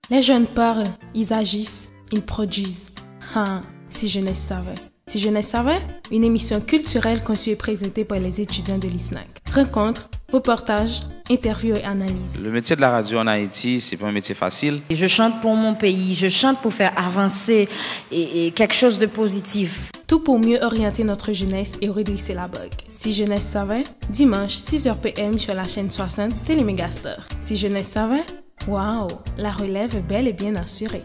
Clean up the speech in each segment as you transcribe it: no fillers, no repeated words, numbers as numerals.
Les jeunes parlent, ils agissent, ils produisent. Ah, si jeunesse savait. Si jeunesse savait, une émission culturelle conçue et présentée par les étudiants de l'ISNAC. Rencontres, reportages, interviews et analyses. Le métier de la radio en Haïti, c'est pas un métier facile. Et je chante pour mon pays, je chante pour faire avancer et quelque chose de positif. Tout pour mieux orienter notre jeunesse et redresser la bogue. Si jeunesse savait, dimanche 6h PM sur la chaîne 60 Télémégastar. Si jeunesse savait, waouh, la relève est bel et bien assurée.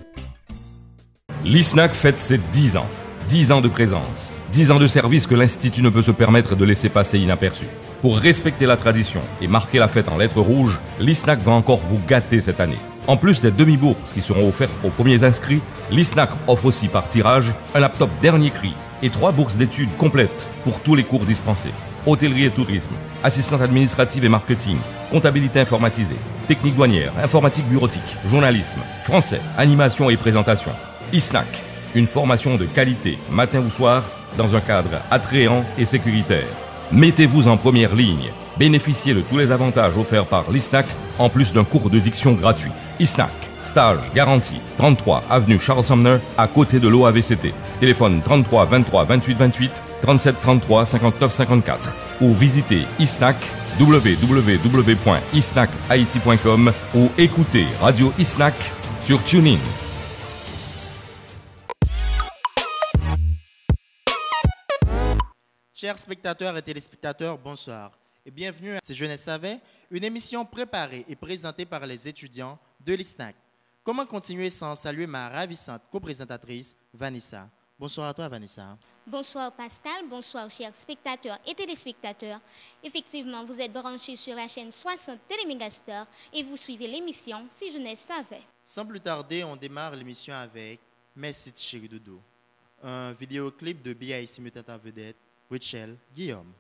L'ISNAC fête ses 10 ans. 10 ans de présence, 10 ans de service que l'Institut ne peut se permettre de laisser passer inaperçu. Pour respecter la tradition et marquer la fête en lettres rouges, l'ISNAC va encore vous gâter cette année. En plus des demi-bourses qui seront offertes aux premiers inscrits, l'ISNAC offre aussi par tirage un laptop dernier cri et 3 bourses d'études complètes pour tous les cours dispensés. Hôtellerie et tourisme, assistante administrative et marketing, comptabilité informatisée, technique douanière, informatique bureautique, journalisme, français, animation et présentation. ISNAC. Une formation de qualité, matin ou soir, dans un cadre attrayant et sécuritaire. Mettez-vous en première ligne. Bénéficiez de tous les avantages offerts par l'ISNAC, en plus d'un cours de diction gratuit. ISNAC, stage garanti, 33 avenue Charles Sumner, à côté de l'OAVCT. Téléphone 33 23 28 28, 37 33 59 54. Ou visitez ISNAC, www.isnachaiti.com ou écoutez Radio ISNAC sur TuneIn. Chers spectateurs et téléspectateurs, bonsoir et bienvenue à C'est Jeunesse Savait, une émission préparée et présentée par les étudiants de l'ISNAC. Comment continuer sans saluer ma ravissante co-présentatrice, Vanessa. Bonsoir à toi, Vanessa. Bonsoir Pascal, bonsoir chers spectateurs et téléspectateurs. Effectivement, vous êtes branchés sur la chaîne 60 Télémégastar et vous suivez l'émission Si Jeunesse Savait. Sans plus tarder, on démarre l'émission avec Merci Chéri Doudou, un vidéoclip de B.I.C. mettant en vedette Rachel Guillaume.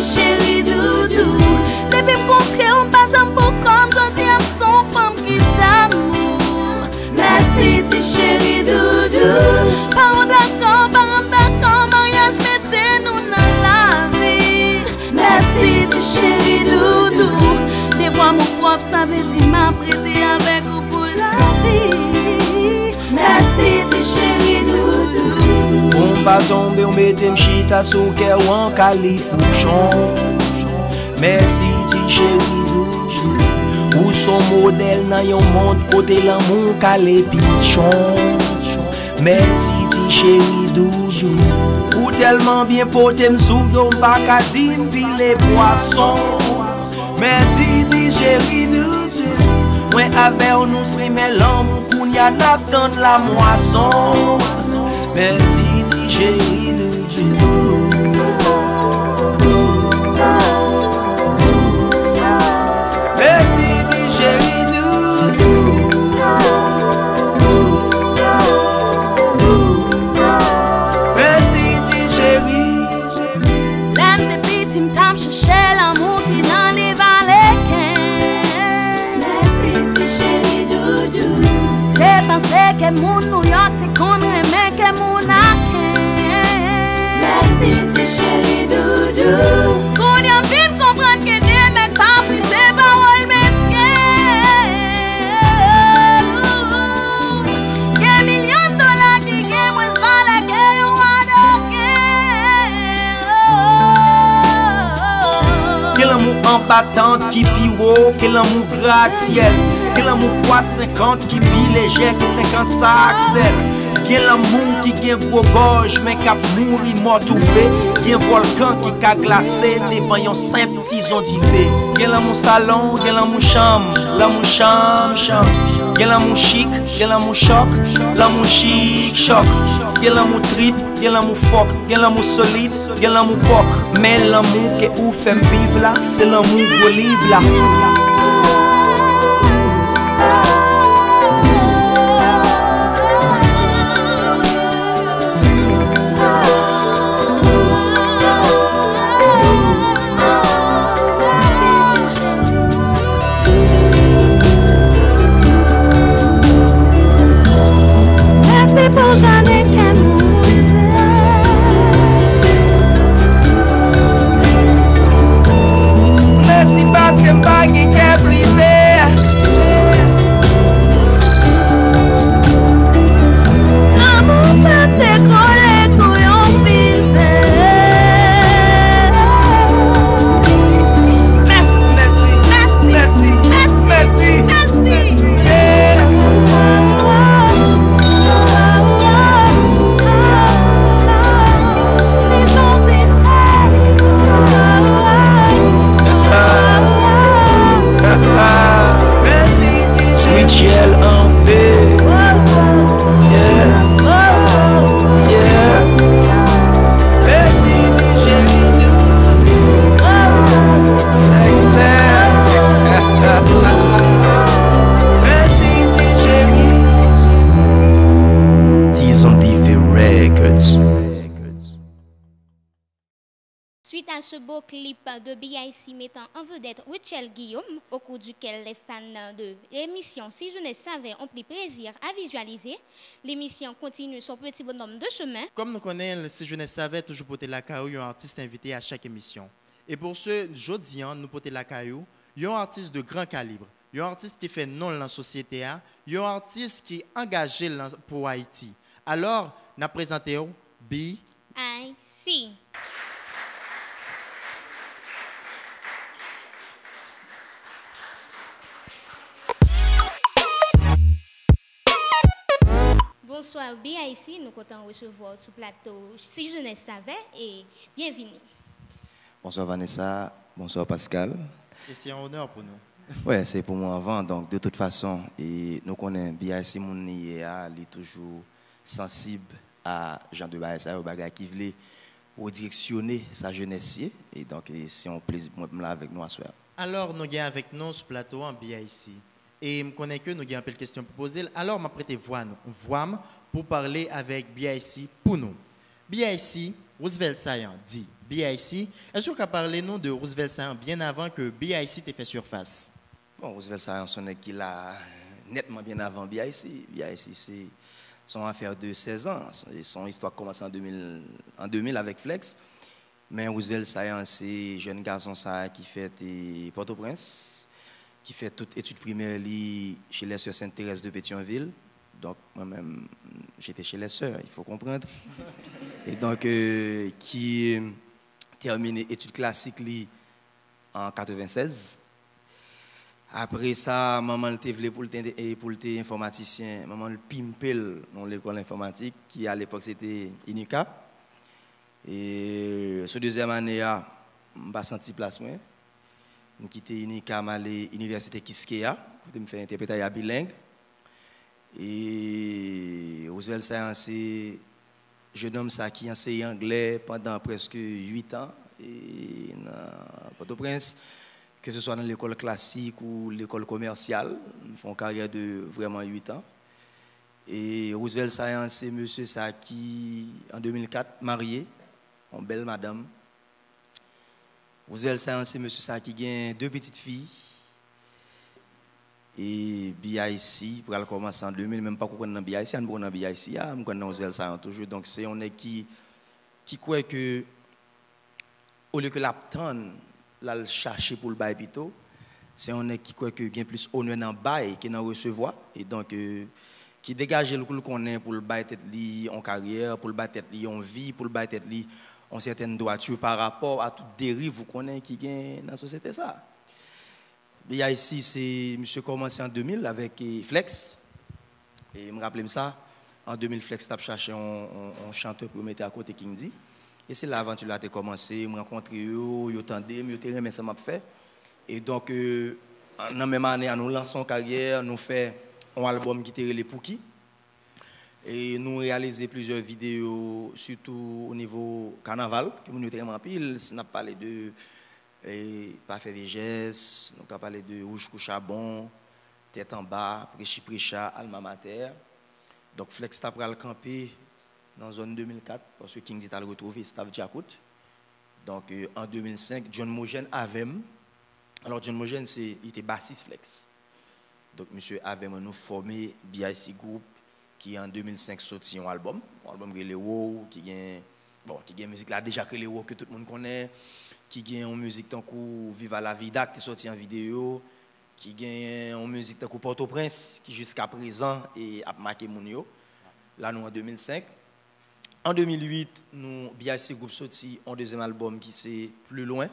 Chéri Doudou, depuis me contrer on pas j'aime pour comme je dis à son femme qui d'amour. Merci ti chéri Doudou, parents d'accord, mariage mettez-nous dans la vie. Merci ti chéri Doudou, des voix mon propre ça veut dire m'a prêté avec vous pour la vie. Merci ti chéri Doudou. On va tomber, on mette m'chita sous cœur ou en califourchon. Merci ti chéri Doudou. Ou son modèle dans yon monde côté l'amour calé pichon. Merci ti chéri Doudou. Ou tellement bien poté m'sou yon pas qu'à dire m'pile poisson. Merci ti chéri Doudou. Moi avec nous c'est mais l'amour qu'on y a n'attend la moisson. Merci ti chéri Doudou. Merci ti chéri Doudou. Merci ti chéri. L'aime de petit m'tam chercher l'amour qui dans les vallées. Merci ti chéri Doudou. T'es pensé que mon New York t'es qu'on aimait que mon merci ti chéri Doudou. Qu'on y a vite comprendre que des mecs pas frisés paroles mesquines. Y'a millions de dollars qui gagnent moins valeur que yon adoke. Quel amour en battante qui pi haut, quel amour gratte-ciel. Quel amour poids 50 qui pi léger, qui 50 ça accepte. Quel amour qui gen gros gorge mais cap mouri mort tout fait. Quel volcan qui ka glacé devant yon simple petit ondivé. Quel amour salon, quel amour chambre, l'amour chambre. Quel amour chic, quel amour choc, l'amour chic choc. Quel amour trip, quel amour fuck, quel amour solide, quel amour poc. Mais l'amour que ou fait vivre là, c'est l'amour gros livre là. Suite à ce beau clip de BIC mettant en vedette Richel Guillaume, au cours duquel les fans de l'émission Si Jeunesse Savait ont pris plaisir à visualiser, l'émission continue son petit bonhomme de chemin. Comme nous connaissons, Si Jeunesse Savait toujours porter la caillou, un artiste invité à chaque émission. Et pour ce jeudi, nous porter la caillou, il y a un artiste de grand calibre. Il y a un artiste qui fait non dans la société. Il y a un artiste qui est engagé pour Haïti. Alors, nous présentons BIC. Bonsoir BIC, nous comptons recevoir sur plateau Si Jeunesse Savait et bienvenue. Bonsoir Vanessa, bonsoir Pascal. Et c'est un honneur pour nous. Oui, c'est pour moi avant, donc de toute façon, et nous connaissons BIC, mon il est toujours sensible à Jean de Baïsa, au bagage qui voulait redirectionner sa jeunesse. Et donc, c'est un plaisir pour moi avec nous à soir. Alors, nous avons avec nous sur plateau en BIC. Et je connais que nous avons un peu de questions pour poser. Alors, je prêté voix pour parler avec BIC pour nous. BIC, Roosevelt Saillant dit BIC. Est-ce que vous pouvez parler nous de Roosevelt Saillant bien avant que BIC ait fait surface? Bon, Roosevelt Saillant, son qu'il a nettement bien avant BIC. BIC, c'est son affaire de 16 ans. Son histoire commence en 2000 avec Flex. Mais Roosevelt Saillant, c'est un jeune garçon qui fait Port-au-Prince, qui fait toute étude primaire chez les sœurs Sainte-Thérèse de Pétionville. Donc, moi-même, j'étais chez les sœurs, il faut comprendre. Et donc, qui terminé études classiques en 1996. Après ça, maman était voulu pour le informaticien, maman le pimpel dans l'école informatique, qui à l'époque c'était INUCA. Et ce deuxième année, je n'ai pas senti place. Je quitté INUCA, je suis allé à l'université Kiskeya, pour me faire interpréter bilingue. Et Roosevelt Saillant, c'est un jeune homme qui a enseigné anglais pendant presque 8 ans et dans Port-au-Prince, que ce soit dans l'école classique ou l'école commerciale. Ils font une carrière de vraiment 8 ans. Et Roosevelt Saillant, c'est monsieur qui, en 2004, marié, une belle madame. Roosevelt Saillant, c'est monsieur qui a 2 petites filles. Et BIC, pour commencer en 2000, même pas qu'on est dans BIC, on est dans BIC, on est dans Roosevelt Saillant toujours. Donc c'est on est qui croit que, au lieu que l'aptendre, la chercher pour le bail plutôt, c'est on est qui croit que gain plus honneur dans bail que dans recevoir. Et donc qui dégage le coup qu'on est pour le bail tête li en carrière, pour le bail tête li en vie, pour le bail tête li en certaines droitures par rapport à toute dérive vous connaissez qui gagne dans la société ça. BIC, c'est monsieur commencé en 2000 avec Flex. Et je me rappelle ça, en 2000 Flex t'a cherché un chanteur pour mettre à côté King D. Et c'est l'aventure qui a commencé, je me rencontré eux, ils tendaient, ils étaient mais ça m'a fait. Et donc dans la même année, nous lançons carrière, nous faisons un album qui était les Pouki. Et nous réalisons plusieurs vidéos, surtout au niveau carnaval, que nous étions en pile, on a parlé de Parfait Végès, nous avons parlé de Rouge Couchabon, Tête en bas, Préchi-Précha, Alma Mater. Donc Flex t'a pris le camper dans la zone 2004, parce que King dit à le retrouver, Stav Djakout. Donc en 2005, John Mogen Avem. Alors John Mogen, il était bassiste Flex. Donc monsieur Avem nous formé BIC Group, qui en 2005 sorti un album qui est le WoW, qui a musique là déjà que les WoW que tout le monde connaît. Qui gagne en musique tant que Viva la Vida qui est sorti en vidéo, qui gagne en musique tant que Port-au-Prince qui jusqu'à présent est a marqué mon yo. Là nous en 2005. En 2008, nous BIC Group sorti un deuxième album qui c'est Plus loin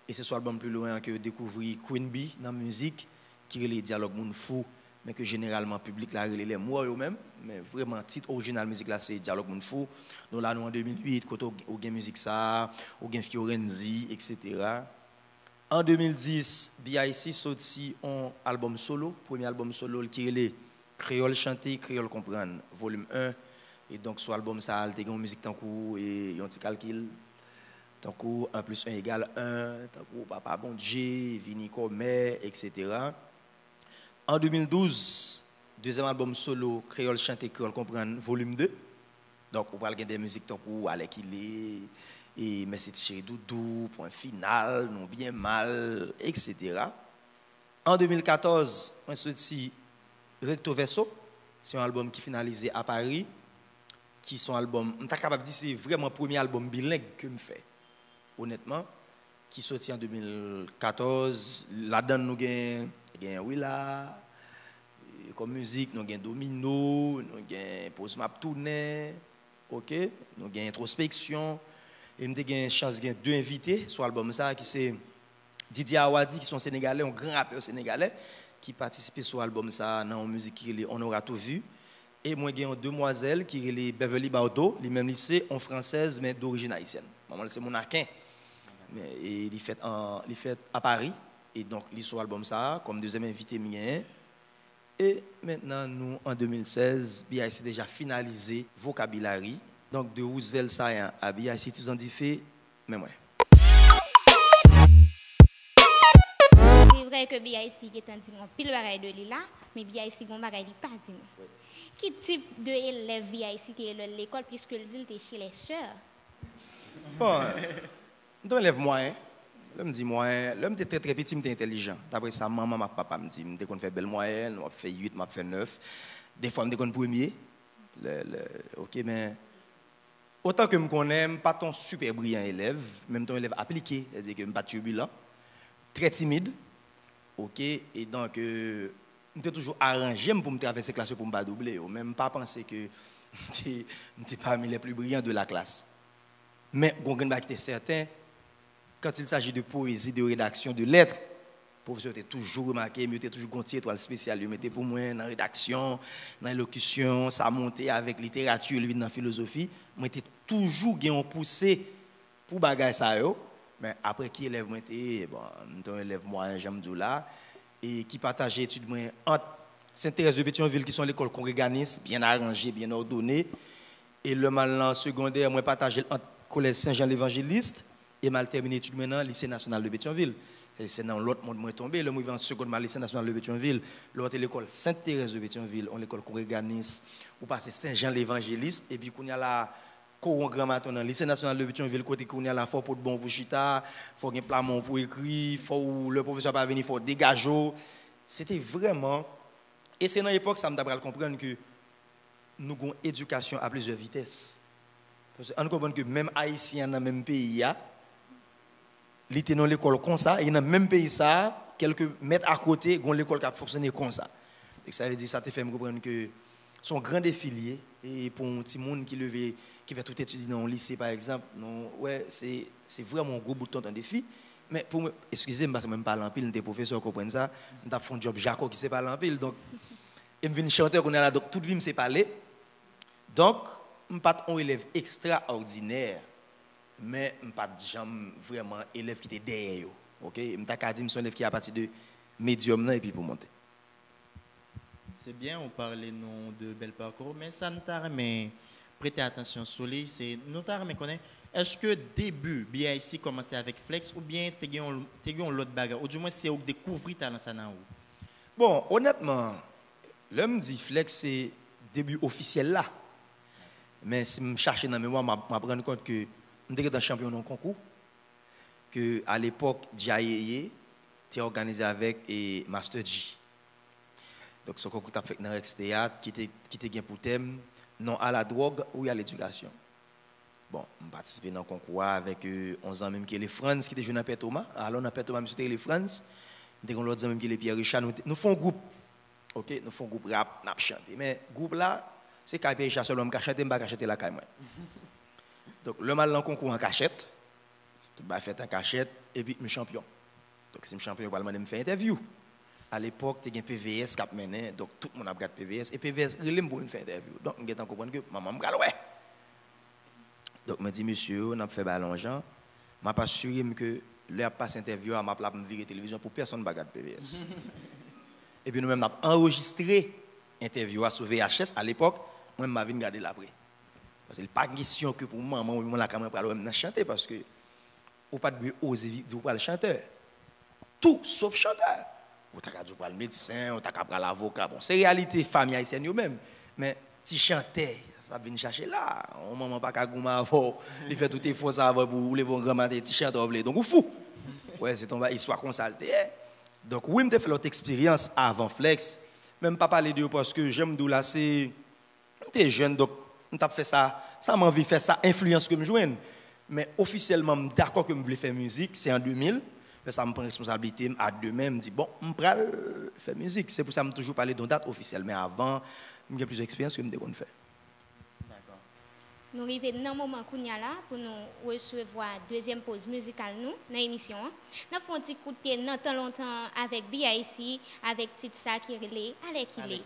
et c'est ce album Plus loin que découvrir Queen Bee dans la musique qui est les dialogues moun fou mais que généralement public là les moi eux même mais vraiment titre original musique là c'est Dialogue Moun Fou. Nous là nous en 2008 quand au gain musique ça au gain Fiorenzi etc. En 2010 BIC sorti un album solo, premier album solo qui est les Créole chanter Créole comprendre volume 1 et donc sur album ça a une musique tant coup et un petit calcul tant coup 1 + 1 = 1 tant coup Papa Bon Dieu Vini Comé etc. En 2012, deuxième album solo, Créole chanter, Créole comprendre, volume 2. Donc, on parle des musiques tant que Alec Ilé, et Merci Chéri Doudou, Point Final, Non Bien Mal, etc. En 2014, on sorti Recto Verso, c'est un album qui finalisé à Paris, qui sont album, on est capable de dire c'est vraiment le premier album bilingue que je fais, honnêtement, qui sorti en 2014. Là-dedans, nous avons Willa, comme musique, nous avons Domino, nous avons Pose Map Tourner, ok, nous avons Introspection, et nous avons une chance de deux invités sur l'album ça, qui c'est Didier Awadi, qui sont sénégalais, un grand rappeur sénégalais, qui participent sur l'album ça dans une musique qui On aura tout vu. Et moi, j'ai une demoiselle qui est Beverly Baudo, le même lycée, en française, mais d'origine haïtienne. Maman, c'est mon aquin. Mais il est fait à Paris. Et donc, il est sur l'album ça, comme deuxième invité mien. Et maintenant, nous, en 2016, BIC déjà finalisé Vocabulary. Donc, de Roosevelt ça à BIC, tout en dit fait, mais moi. C'est vrai que BIC est un pile bagaille de Lila, mais BIC gon bagaille pas dit. Qui type de élève BIC qui est l'école puisque le dit était chez les sœurs? Bon, je élève moyen. L'homme dit moyen, l'homme était très petit, mais intelligent. D'après ça, maman, ma papa me dit, je fait belle moyenne, je fait 8, je fait 9. Des fois, je fait premier. OK, mais autant que je connais, pas ton super brillant élève, même ton élève appliqué, c'est-à-dire que je ne suis pas turbulent, très timide. OK, et donc, je suis toujours arrangé pour me traverser la classe pour me pas doubler. Ou même pas penser que je n'étais pas parmi les plus brillants de la classe. Mais, je suis certain, quand il s'agit de poésie, de rédaction, de lettres, le professeur était toujours remarqué, il était toujours une étoile spéciale. Il mettait pour moi dans la rédaction, dans l'élocution, ça montait avec littérature, lui dans la philosophie. Moi, j'étais toujours poussé pour bagager ça. Mais après, qui élève moi, bon, un élève moyen, j'aime dire là, et qui partageait études entre Sainte-Thérèse de Pétionville, qui sont l'école congréganiste, bien arrangée, bien ordonnée, et le mal secondaire, moi, partageais entre Collège Saint-Jean l'Évangéliste, et mal terminé études maintenant, lycée national de Pétionville. C'est dans l'autre monde moi tombé, le moi en seconde mal lycée national de Pétionville, l'autre l'école Sainte-Thérèse de Pétionville, on l'école congréganiste, ou passer Saint-Jean l'Évangéliste, et puis qu'on y a la coron grammaton dans lycée national de Pétionville, côté qu'on y a la fort pour bon pour chita, faut un plamon pour écrire, faut le professeur pas venir, faut dégager. C'était vraiment, et c'est dans l'époque ça me d'abord comprendre que nous avons une éducation à plusieurs vitesses. Parce qu'on comprend que même haïtien dans le même pays, il était dans l'école comme ça, et dans le même pays, ça, quelques mètres à côté, il y a l'école qui a fonctionné comme ça. Et ça veut dire ça te fait me comprendre que son grand défilé, et pour un petit monde qui va tout étudier dans un lycée, par exemple, non, ouais, c'est vraiment un gros bout de temps un défi. Mais pour moi, excusez-moi, parce que je ne parle pas en pile, des professeurs comprennent ça, je fais un job Jaco qui ne sait pas en pile. Donc, je viens chanter, qu'on est là, donc toute vie, je sais parler. Donc, je ne suis pas un élève extraordinaire. Mais je ne suis pas vraiment un élève qui était derrière. Ok? Je suis un élève qui est à partir de médium et puis pour monter. C'est bien, on parlait non de bel parcours, mais ça nous t'a mais prêter attention sur lui, c'est nous t'a mais connaît. Est-ce que début BIC commençait avec Flex ou bien tu as l'autre bagarre ou du moins c'est où découvrir talent ça dans où? Bon, honnêtement, l'homme dit Flex c'est début officiel là. Mais si je cherche dans la mémoire, je me rends compte que nous étions champion dans le concours, que à l'époque, Djaye était organisé avec Master G. Donc, ce concours a fait dans Rex Théâtre, qui était pour thème non à la drogue ou à l'éducation. Bon, je participé dans le concours avec 11 ans même qui est les France, qui était jeune à Père Thomas. Alors, on a Père Thomas, c'était les France. Nous avons l'autre même qui est les Pierre Richard. Nous faisons un groupe. OK, nous faisons un groupe rap, nous chanté. Mais le groupe là, c'est Pierre Richard seulement qui a chanté, je ne vais pas chanter la caille. Donc, le mal dans le concours en cachette, tout le fait en cachette, et puis je suis champion. Donc, si je suis champion, je vais me faire interview. À l'époque, il y a un PVS qui a mené, donc tout le monde a regardé PVS, et PVS, il aime pour me faire interview. Donc, je comprends que maman me dit, ouais. Donc, je me dis, monsieur, on a fait ballon, Jean. Je n'ai pas assuré que l'heure passe interview, je vais me virer la télévision pour personne ne regarde PVS. Et puis, nous-mêmes, on a enregistré l'interview sur VHS à l'époque, moi, je vais regarder l'après. Parce que n'est pas question que pour moi, moi la caméra pour aller chanter parce que ou pas de oser dire pour le chanteur. Tout sauf chanteur. Ou t'as qu'à dire pour le médecin, ou t'as qu'à pour l'avocat. Bon, c'est réalité famille haïtienne même. Mais si chanter, ça vient chercher là. On maman pas qu'à gouma avant, il fait tout effort ça avant pour les vont grammater t-shirt donc ou fou. Ouais, c'est ton histoire consaltée. Donc oui, me fait l'autre expérience avant Flex, même pas parler de parce que j'aime d'où là c'est t'es jeune donc on t'a fait ça m'a envie faire ça influence que me joindre. Mais officiellement d'accord que me voulais faire musique, c'est en 2000. Ça me prend responsabilité à deux-mêmes, me dit bon, je vais faire musique. C'est pour ça que je toujours parler d'une date officielle. Mais avant, j'ai plus d'expérience que je me faire. D'accord. Nous arrivons dans le moment où nous là pour nous recevoir deuxième pause musicale nous dans l'émission. Nous avons un coup de temps longtemps avec BIC, avec Titsa qui relève avec il est.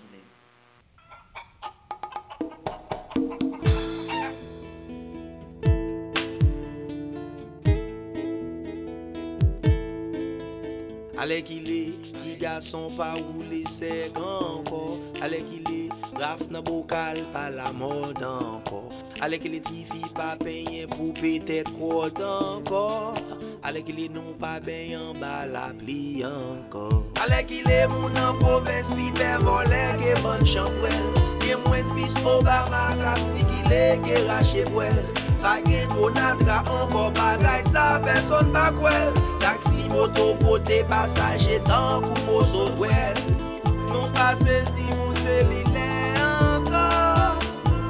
Allez qu'il est, petit garçon pas roulé sec encore. Allez qu'il est, raf nan bocal pas la mode encore. Allez qu'il est, petit fille pas payé pour peut-être quoi encore. Allez qu'il est, non pas bien en bas la pli encore. Allez qu'il est, mon en province, piper volé, que bonne chambrelle. Bien moins bis Obama, cap si qu'il est, que raché poêle. Pas gen konatra encore bagay ça personne pas kwel. Taxi moto côté passager tant kou moso twel. Non pas saisi pour c'est l'île encore.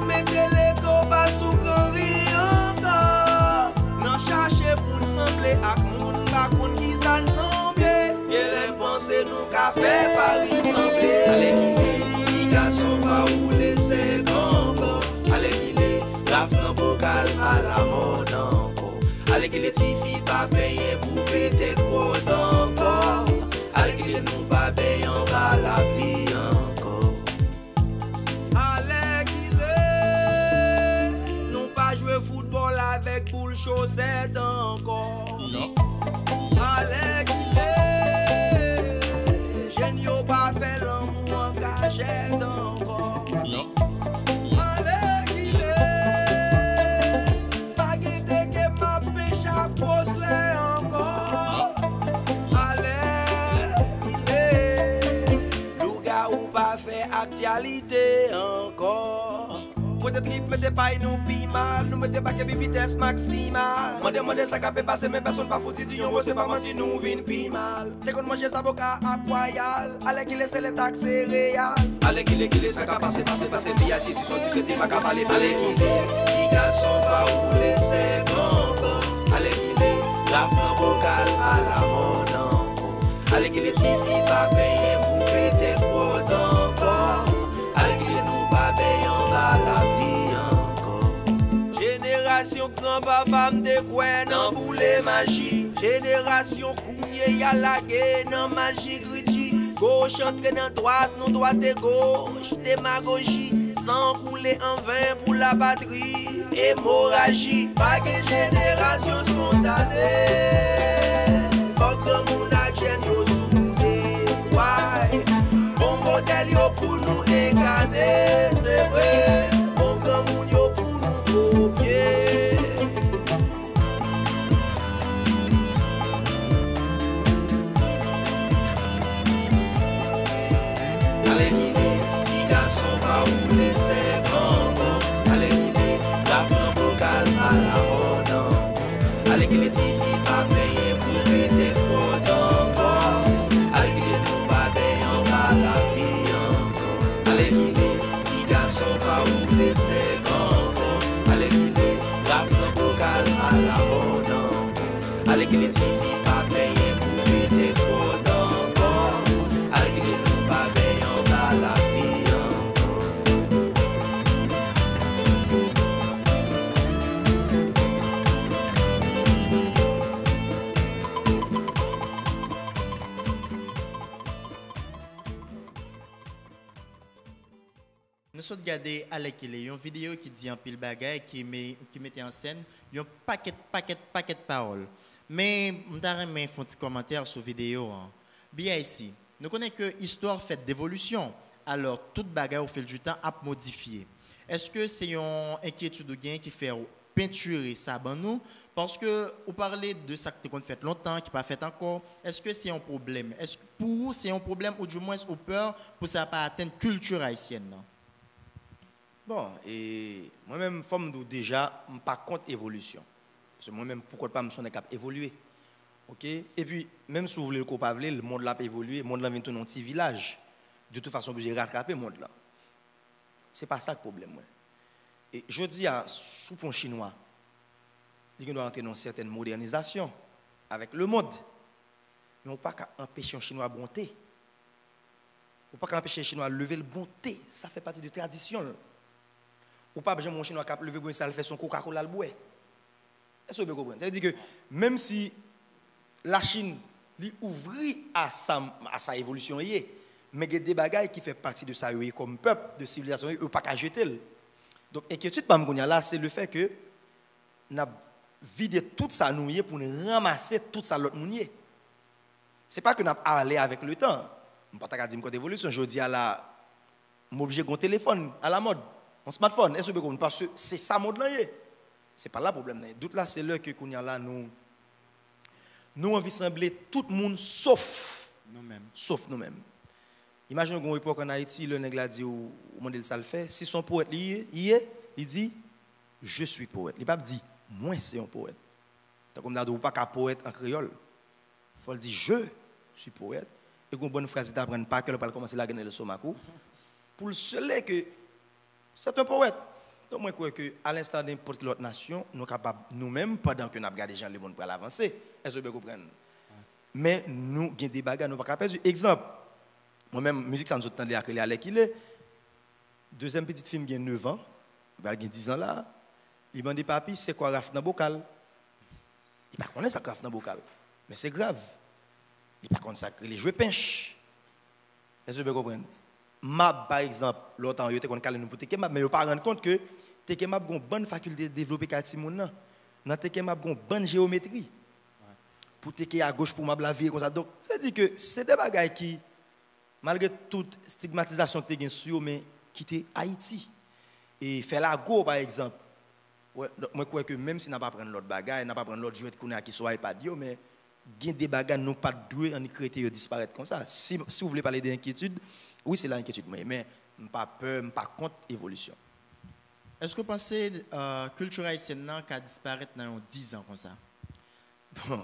Mettez les combats sous corri encore. Non chercher pour sembler ak moun pa kon ki ça semble. Et les pensées nous ka fait farine semblé. Allez qui petit garçon pas rouler c'est encore. Allez qui raf nan bocal à la mode encore. Allez que les petites filles pas payées pour péter quoi encore. Allez que les nous pas payés en bas la pli encore. Allez qu'il est, nous pas jouer football avec boule chaussette encore. Non. Allez qu'il est, je n'ai pas fait l'amour en cachette encore. Non. Encore. Allez, il est Louga ou pas fait actualité encore. Pour te triple de paille nous pi mal. Nous mettez pas que vitesse maximale. Demandez ça qu'a fait passer mais personne pas foutu du yon c'est pas menti nous vin pi mal. T'es qu'on mange sa boca à royal. Allez qu'il laisse les taxes réal. Allez qu'il est ça qu'a passé bien si tu sorti petit pas qu'à parler. Allez qu'il est petit garçon pas rouler c'est encore. Allez qu'il est la fin bocal à la mode encore. Allez qu'il est petit fille pas payé pour péter trop encore. Allez qu'il est nous pas payé en bas la vie encore. Génération grand-papa m'te kouè nan boule magie. Génération kounye y'a la gué nan magie griji. Gauche entre dans droite, non droite et gauche. Démagogie, sans couler en vain pour la batterie. Hémorragie, pas de génération spontanée. Faut que mon agent yo soudé. Ouais, bon modèle yo pour nous éganer. C'est vrai, bon grand moun yo pour nous copier. Allez qu'il est, petit garçon pas rouler c'est encore. Allez qu'il est, la fin bocal à la mode encore. Allez qu'il est, petit fille pas payé pour péter trop encore. Allez qu'il est, nous pas payé en bas la vie encore. Allez qu'il est, petit garçon pas rouler c'est encore. Allez qu'il est, la fin bocal à la mode encore. Allez qu'il est, petit fille pas payé pour péter trop encore. Allez qu'il est, nous pas payé en bas la vie encore. Nous sommes regardés à l'équilibre, il y a une vidéo qui dit un pile bagaille qui mettait en scène un paquet de paroles. Mais je vais faire un petit commentaire sur la vidéo. Bien ici, nous connaissons que l'histoire fait d'évolution. Alors, toute bagaille au fil du temps a modifié. Est-ce que c'est une inquiétude de gain qui fait peinturer ça dans nous? Parce que vous parlez de ça que vous fait longtemps, qui n'est pas fait encore. Est-ce que c'est un problème? Est-ce que pour vous, c'est un problème ou du moins vous peur pour ça pas atteindre la culture haïtienne? Bon, et moi-même, femme déjà, je ne suis pas contre l'évolution. Parce que moi-même, pourquoi pas me sonner cap évoluer. OK? Et puis, même si vous voulez le copain, le monde là peut évoluer, le monde là vient tourner un petit village. De toute façon, j'ai rattrapé le monde là. Ce n'est pas ça le problème. Ouais. Et je dis à sous pont chinois, il doit entrer dans une certaine modernisation avec le monde. Mais on ne peut pas empêcher un Chinois à bonté. On ne peut pas empêcher un Chinois à lever le bonté. Ça fait partie de la tradition. On ne peut pas empêcher un Chinois à lever le bonté, ça fait son Coca-Cola le bois. Est-ce que vous comprenez? C'est-à-dire que même si la Chine ouvre à sa évolution, mais il y a des bagages qui font partie de ça comme peuple, de civilisation, il ne peut pas jeter. Donc, l'inquiétude là, c'est le fait que nous avons vidé tout ça nous pour nous ramasser tout ça l'autre nous. Ce n'est pas que nous avons allé avec le temps. Je ne peux pas dire que l'évolution. Je dis à la. Je suis obligé de téléphone à la mode, un smartphone. Est-ce que vous comprenez? Parce que c'est ça mode là. Ce n'est pas là le problème. Doute là, c'est là que nous envie sembler tout le monde sauf nous-mêmes. Sauf nous-mêmes. Imaginez qu'on époque en Haïti, le nègre a dit au modèle ça le fait. Si son poète il dit je suis poète. Il n'a pas dit moi c'est un poète. C'est comme on pas qu'un poète en créole. Il faut le dire je suis poète. Et une bonne phrase d'apprendre pas que le parle commencer à gagner le somaco. Pour le seul que c'est un poète. Donc moi je crois que à l'instant n'importe quelle autre nation, nous sommes capables nous-mêmes pendant que nous regardons les gens les bons pour avancer. Est-ce que vous comprenez? Mais nous avons des bagages, nous ne pouvons pas perdre. Exemple, moi-même, musique, ça nous entend à l'équilibre. Deuxième petite fille, qui a 9 ans, il a 10 ans là. Il m'a dit, papi, c'est quoi raf dans bocal? Il ne connaît pas ça raf dans bocal. Mais c'est grave. Il ne connaît pas ça les jouets pinche. Est-ce que vous comprenez? Map, par exemple, l'autre temps, il était nous pour Tekemap, mais il ne pas rendre compte que Tekemap a une bonne faculté de développer Katimoun. Dans Tekemap, il a une bonne géométrie. Pour Tekemap à gauche, pour ma blavier, comme ça. Donc, ça dit que c'est des bagages qui, malgré toute stigmatisation que tu as sur mais qui était Haïti. Et faire la go, par exemple. Ouais, donc, moi, je crois que même si on n'a pas pris l'autre bagaille, on n'a pas pris l'autre jouet qui soit pas Dieu, mais il y a des bagages nous pas doués en écriture disparaître comme ça. Si vous voulez parler d'inquiétude, oui, c'est l'inquiétude, mais je n'ai pas peur, je n'ai pas contre l'évolution. Est-ce que vous pensez que la culture haïtienne a disparaître dans 10 ans comme ça? Bon,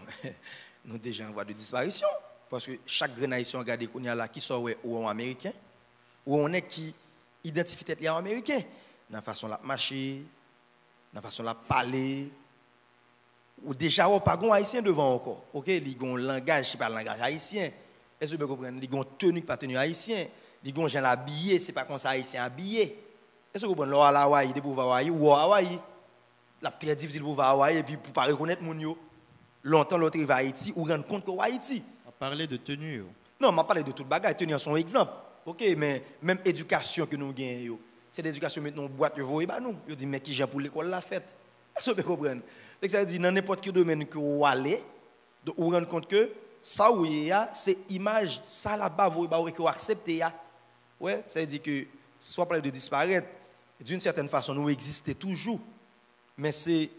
nous sommes déjà en voie de disparition. Parce que chaque grain haïtien regarde qu'on y a là qui sort ou en américain, ou on est qui identifie tête en américain. Dans la façon de marcher, dans la façon de parler. Ou déjà, on pas un haïtien devant encore. OK, ils ont un langage qui parle langage haïtien. Est-ce que vous comprenez? Ils ont tenue pas tenue haïtien. Ils ont gens habillé, c'est pas comme ça haïtien habillé. Est-ce que vous comprenez? Là, à Hawaï, de pouvoir Hawaï ou à Hawaï. La très difficile pour Hawaï et puis pour pas reconnaître mon yo. Longtemps l'autre va à Haïti ou rendre compte que Haïti. On parler de tenue. Non, on parle de tout le bagage, tenue en son exemple. OK, mais même éducation que nous gagnons, c'est l'éducation maintenant boîte que vous voyez nous. Yo dit mais qui j'ai pour l'école la fête. Est-ce que vous comprenez? Donc ça veut dire dans n'importe quel domaine que vous allez, vous rendre compte que ça où il y a, c'est image, ça là-bas vous acceptez ya. Ouais, ça veut dire que soit parler de disparaître, d'une certaine façon nous existons toujours. Mais c'est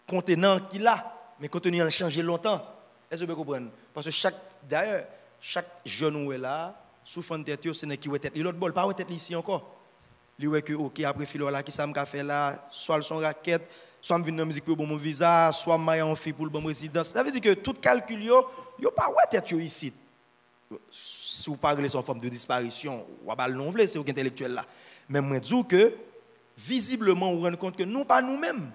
contenant qu'il a, mais contenu a changé longtemps. Est-ce que vous comprenez? Parce que chaque jeune ou est là, souffrant de tête, c'est qui est tête. L'autre bol, pas tête ici encore. Lui ouais que OK après filo là qui ça me fait là, soit le son raquette, soit me venir dans musique pour bon visa, soit maille en fille pour le bon résidence. Ça veut dire que tout calcul yo pas ouais tête ici. Si vous parlez son forme de disparition, ou pas le non vle, c'est au intellectuel là. Mais moi dis que visiblement on rend compte que nous pas nous-mêmes.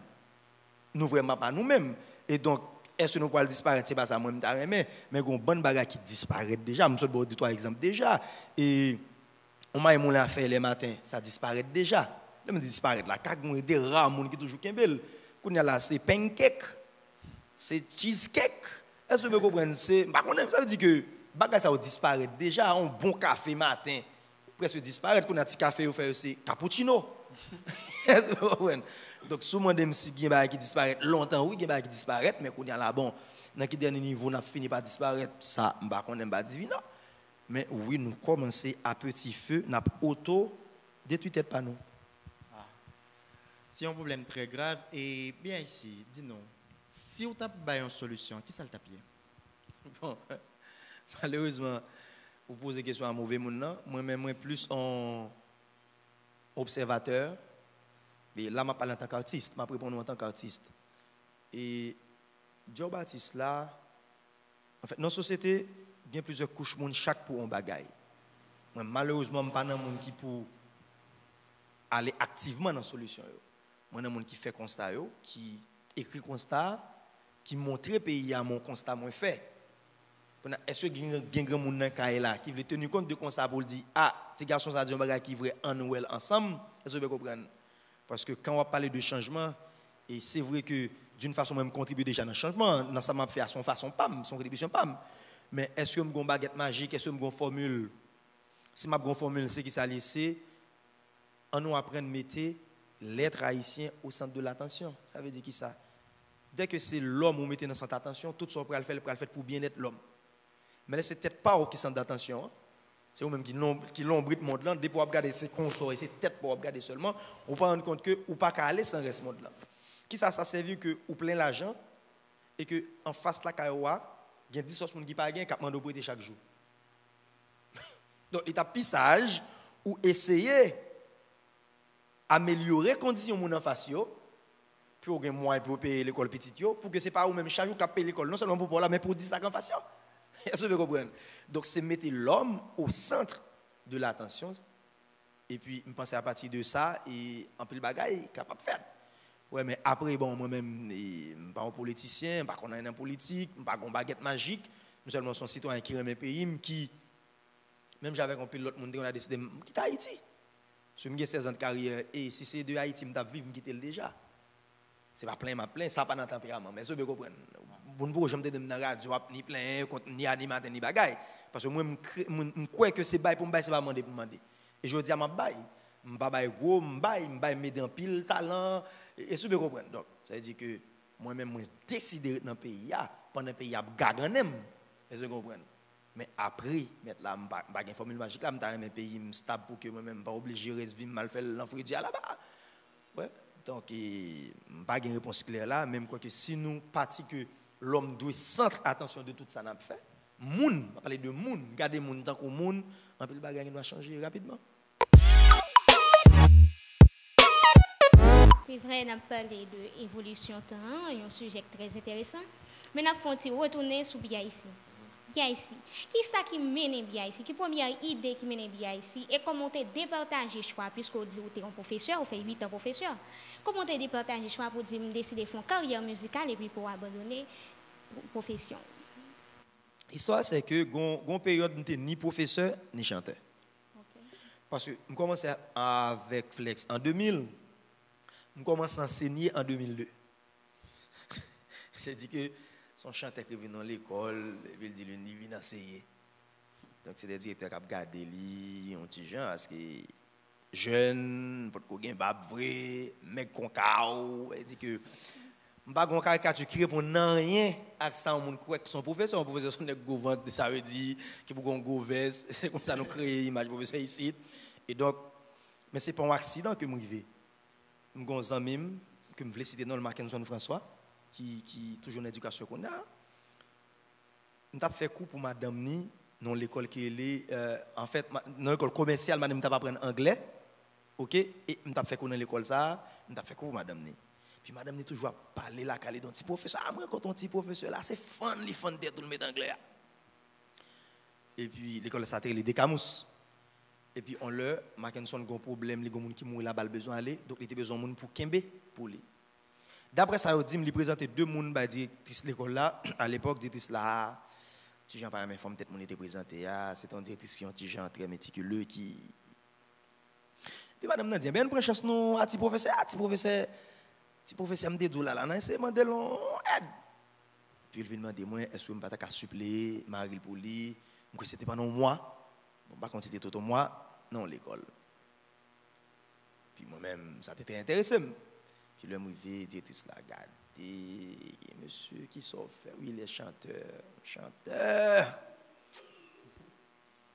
Nous vraiment pas nous-mêmes. Et donc est-ce que nous pouvons disparaître? C'est pas ça moi mais une bonne bagarre qui disparaît déjà. Je vais vous donner 2-3 exemples déjà. Et on m'a moulin à faire les matins, ça disparaît déjà. Là, me disparaît là. Quand on des rares monde qui toujours kembel. Qu'on y a là c'est pancake, c'est cheesecake. Est-ce que vous comprenez? C'est ça veut dire que bagarre ça disparaît déjà. Un bon café matin presque disparaît. Qu'on a petit café ou faire c'est cappuccino. Est-ce que vous comprenez? Donc souvent des si bien bagarre qui disparaît longtemps oui, bien bagarre qui disparaît mais qu'on y a là bon dans quel dernier niveau on a fini par disparaître ça m'pa connait pas divin. Mais oui, nous commençons à petit feu, nous auto-détruit tête par nous. Ah. C'est un problème très grave. Et bien ici, dis-nous, si on tape une solution, qui ça le tape? Bon, malheureusement, vous posez question à mauvais monde. Moi-même, plus en observateur, Et là, je parle en tant qu'artiste, je réponds en tant qu'artiste. Et Joe Baptiste là, en fait, dans la société, il y a plusieurs couches de monde, chaque pour un bagaille. Malheureusement, je ne suis pas dans le monde qui pour aller activement dans la solution. Je suis dans le monde qui fait constat, qui écrit constat, qui montre le pays à mon constat moins fait. Est-ce qu'il y a un grand monde là qui veut tenir compte de constat pour dire ah, ces garçons ça dit un bagage qui vrai en Noël ensemble, est-ce que vous comprenez? Parce que quand on va parler de changement, et c'est vrai que d'une façon même contribuer déjà dans le changement, dans ça m'a fait à son façon PAM, son contribution PAM. Mais est-ce que j'ai une baguette magique, est-ce que j'ai une formule? Si ma bonne formule, c'est qui ça laissé, on nous apprend à mettre l'être haïtien au centre de l'attention. Ça veut dire qui ça? Dès que c'est l'homme où mettez dans centre d'attention, tout ça pour le faire pour bien être l'homme. Mais là, c'est peut-être pas au qui centre d'attention. Hein? C'est vous-même qui l'ombre de monde là. Dès pour regarder ces consorts et ces têtes pour regarder seulement, on va rendre compte que ou pas qu'à aller sans reste monde là. Qui ça servi que ou plein l'argent et que en face la Kayowa, il y a 10 personnes qui pas gain cap mando prêter chaque jour. Donc l'état pissage ou essayer améliorer conditions mon en face yo pour gagner moins pour payer l'école petite yo pour que c'est pas ou même chaque jour cap payer l'école non seulement pour là mais pour 10 ça en face yo. Est-ce que vous comprenez? Donc c'est mettre l'homme au centre de l'attention et puis je pense à partir de ça et en pile bagaille capable de faire. Ouais, mais après, bon, moi-même, je ne suis pas un politicien, je ne suis pas un politique, je ne suis pas une baguette magique, je suis seulement un citoyen qui aime mes pays, qui, même j'avais un peu l'autre monde, on a décidé de quitter Haïti. Je suis 16 ans de carrière, et si c'est de Haïti, je vais vivre, je quitter déjà. Ce n'est pas plein, ça n'a pas dans le tempérament, mais ça, vous comprenez. Bon, pour je me dis dans la radio, ni plein, ni animateur, ni bagaille. Parce que moi, je crois que c'est bail pour me bail, c'est pas demander pour demander. Et je dis à ma bail, je ne bail gros, je bail mettre en pile talent. Et ce que vous comprenez. Donc, ça veut dire que moi-même, je décide dans le pays, pendant le pays, je gagne. Est-ce que vous comprenez? Mais après, mettre là, je n'ai pas une formule magique, là, je suis un pays stable pour que moi-même, je ne pas obligé de vivre mal faire l'enfridia là-bas. Ouais. Donc, je n'ai pas une réponse claire là, même quoi que si nous partons que l'homme doit centre attention de tout ça n'a fait, moun, on parler de moun, garder moun tant que moun, un peu le bagage doit changer rapidement. C'est vrai, on a parlé de l'évolution de temps, un sujet très intéressant. Mais nous avons retourner sur BIC. BIC. Qui est-ce qui mène BIC? Qui est la première idée qui mène BIC? Et comment tu départages le choix, puisque tu es un professeur, tu fais 8 ans professeur. Comment tu départages le choix pour décider de faire une carrière musicale et puis pour abandonner la profession? L'histoire, c'est que, dans une période, je n'étais ni professeur ni chanteur. Okay. Parce que je commençais avec Flex en 2000. Je commence à enseigner en 2002. C'est-à-dire que son chanteur qui vient dans l'école, il dit qu'il vient enseigner. Donc c'est des directeurs qui ont gardé lui, un petit gens, parce que jeune, pas de bab vrai, mec concao, il dit que je ne pas une caricature qui répond non rien à ça, on croit que son professeur son gouverneur, ça veut dire qu'il faut qu'on gouverne, c'est comme ça nous créons l'image professeur ici. Et donc, mais c'est pas un accident que je suis j'ai un ami que je voulais citer dans le Mackenson François, qui toujours en éducation qu'on a. Je fait cours pour madame Ni dans l'école qui est en fait dans l'école commerciale, madame t'a appris anglais. OK, et je fait cours dans l'école ça, je fait cours pour madame Ni. Puis madame Ni toujours parler là calé dans petit professeur, moi quand ton petit professeur là, c'est fun de tout le mettre anglais. Et puis l'école ça était les Décamus. Et puis on leur, Mackenson a un problème, les gens qui mourent là-bas, ont besoin d'aller, donc il a besoin de monde pour Kembe, pour lui. D'après ça, il dit, présenté 2 personnes à la directrice de l'école là, à l'époque, directrice là, si j'en parle, peut-être mon était présenté, c'est un directrice qui est un petit genre très méticuleux qui. Puis madame a dit, bien, prends chance nous, à petit professeur, me dit, là, c'est demander aide. Puis il vient demander, moi, est-ce que je ne peux pas suppléer, Marie pour lui, que c'était pendant un mois. Bon, par contre, c'était tout un mois, non, l'école. Puis moi-même, ça t'était intéressé. Puis le mouillé, directrice la gardé, monsieur qui sort faire, oui, les chanteurs.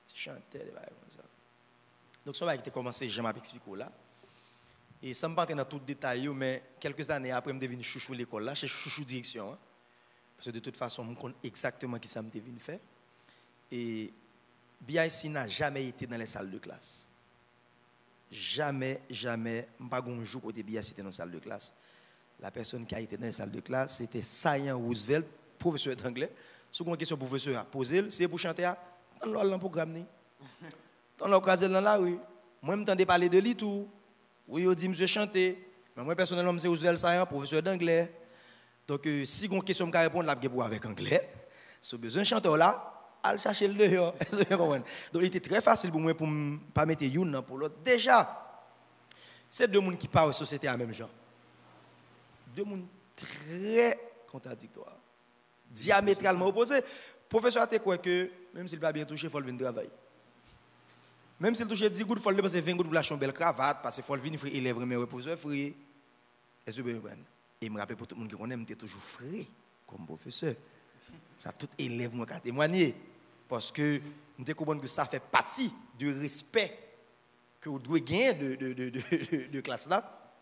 C'est chanteur, les bails comme ça. Donc, ça va été commencé, je m'avais expliqué là. Et ça me partait dans tout le détail, mais quelques années après, je suis devenu chouchou à l'école là, chez chouchou direction. Hein, parce que de toute façon, je connais exactement qui ça me devenu faire. Et BIC n'a jamais été dans les salles de classe. jamais, pas un jour côté BIA c'était dans la salle de classe. La personne qui a été dans la salle de classe, c'était Sayan Roosevelt, professeur d'anglais. Si vous avez une question professeur à poser, c'est pour chanter, dans le programme. Dans le cas dans la rue, moi, je m'entendais parler de lui tout. Oui, il dit, monsieur chanter. Mais moi, personnellement, c'est Roosevelt Sayan, professeur d'anglais. Donc, si vous avez une question à répondre, là, vous avec anglais. Si vous avez besoin de chanteur là, allez chercher le dehors. Donc, il était très facile pour moi pour ne pas mettre une pour l'autre. Déjà, c'est deux personnes qui parlent de la société à la même genre. Deux personnes très contradictoires, diamétralement opposés. Le professeur a dit que même s'il va bien toucher, il faut venir travailler. Même s'il touche 10 gouttes, il faut le passer 20 gouttes pour lâcher une belle cravate, parce qu'il faut venir faire élève, mais reposer frais. Est-ce que vous comprenez? Et je me rappelle pour tout le monde qui connaît, j'étais toujours frais comme professeur. Ça tout élève moi qui a témoigné. Parce que je comprends que ça fait partie du respect que vous devez gagner de classe là.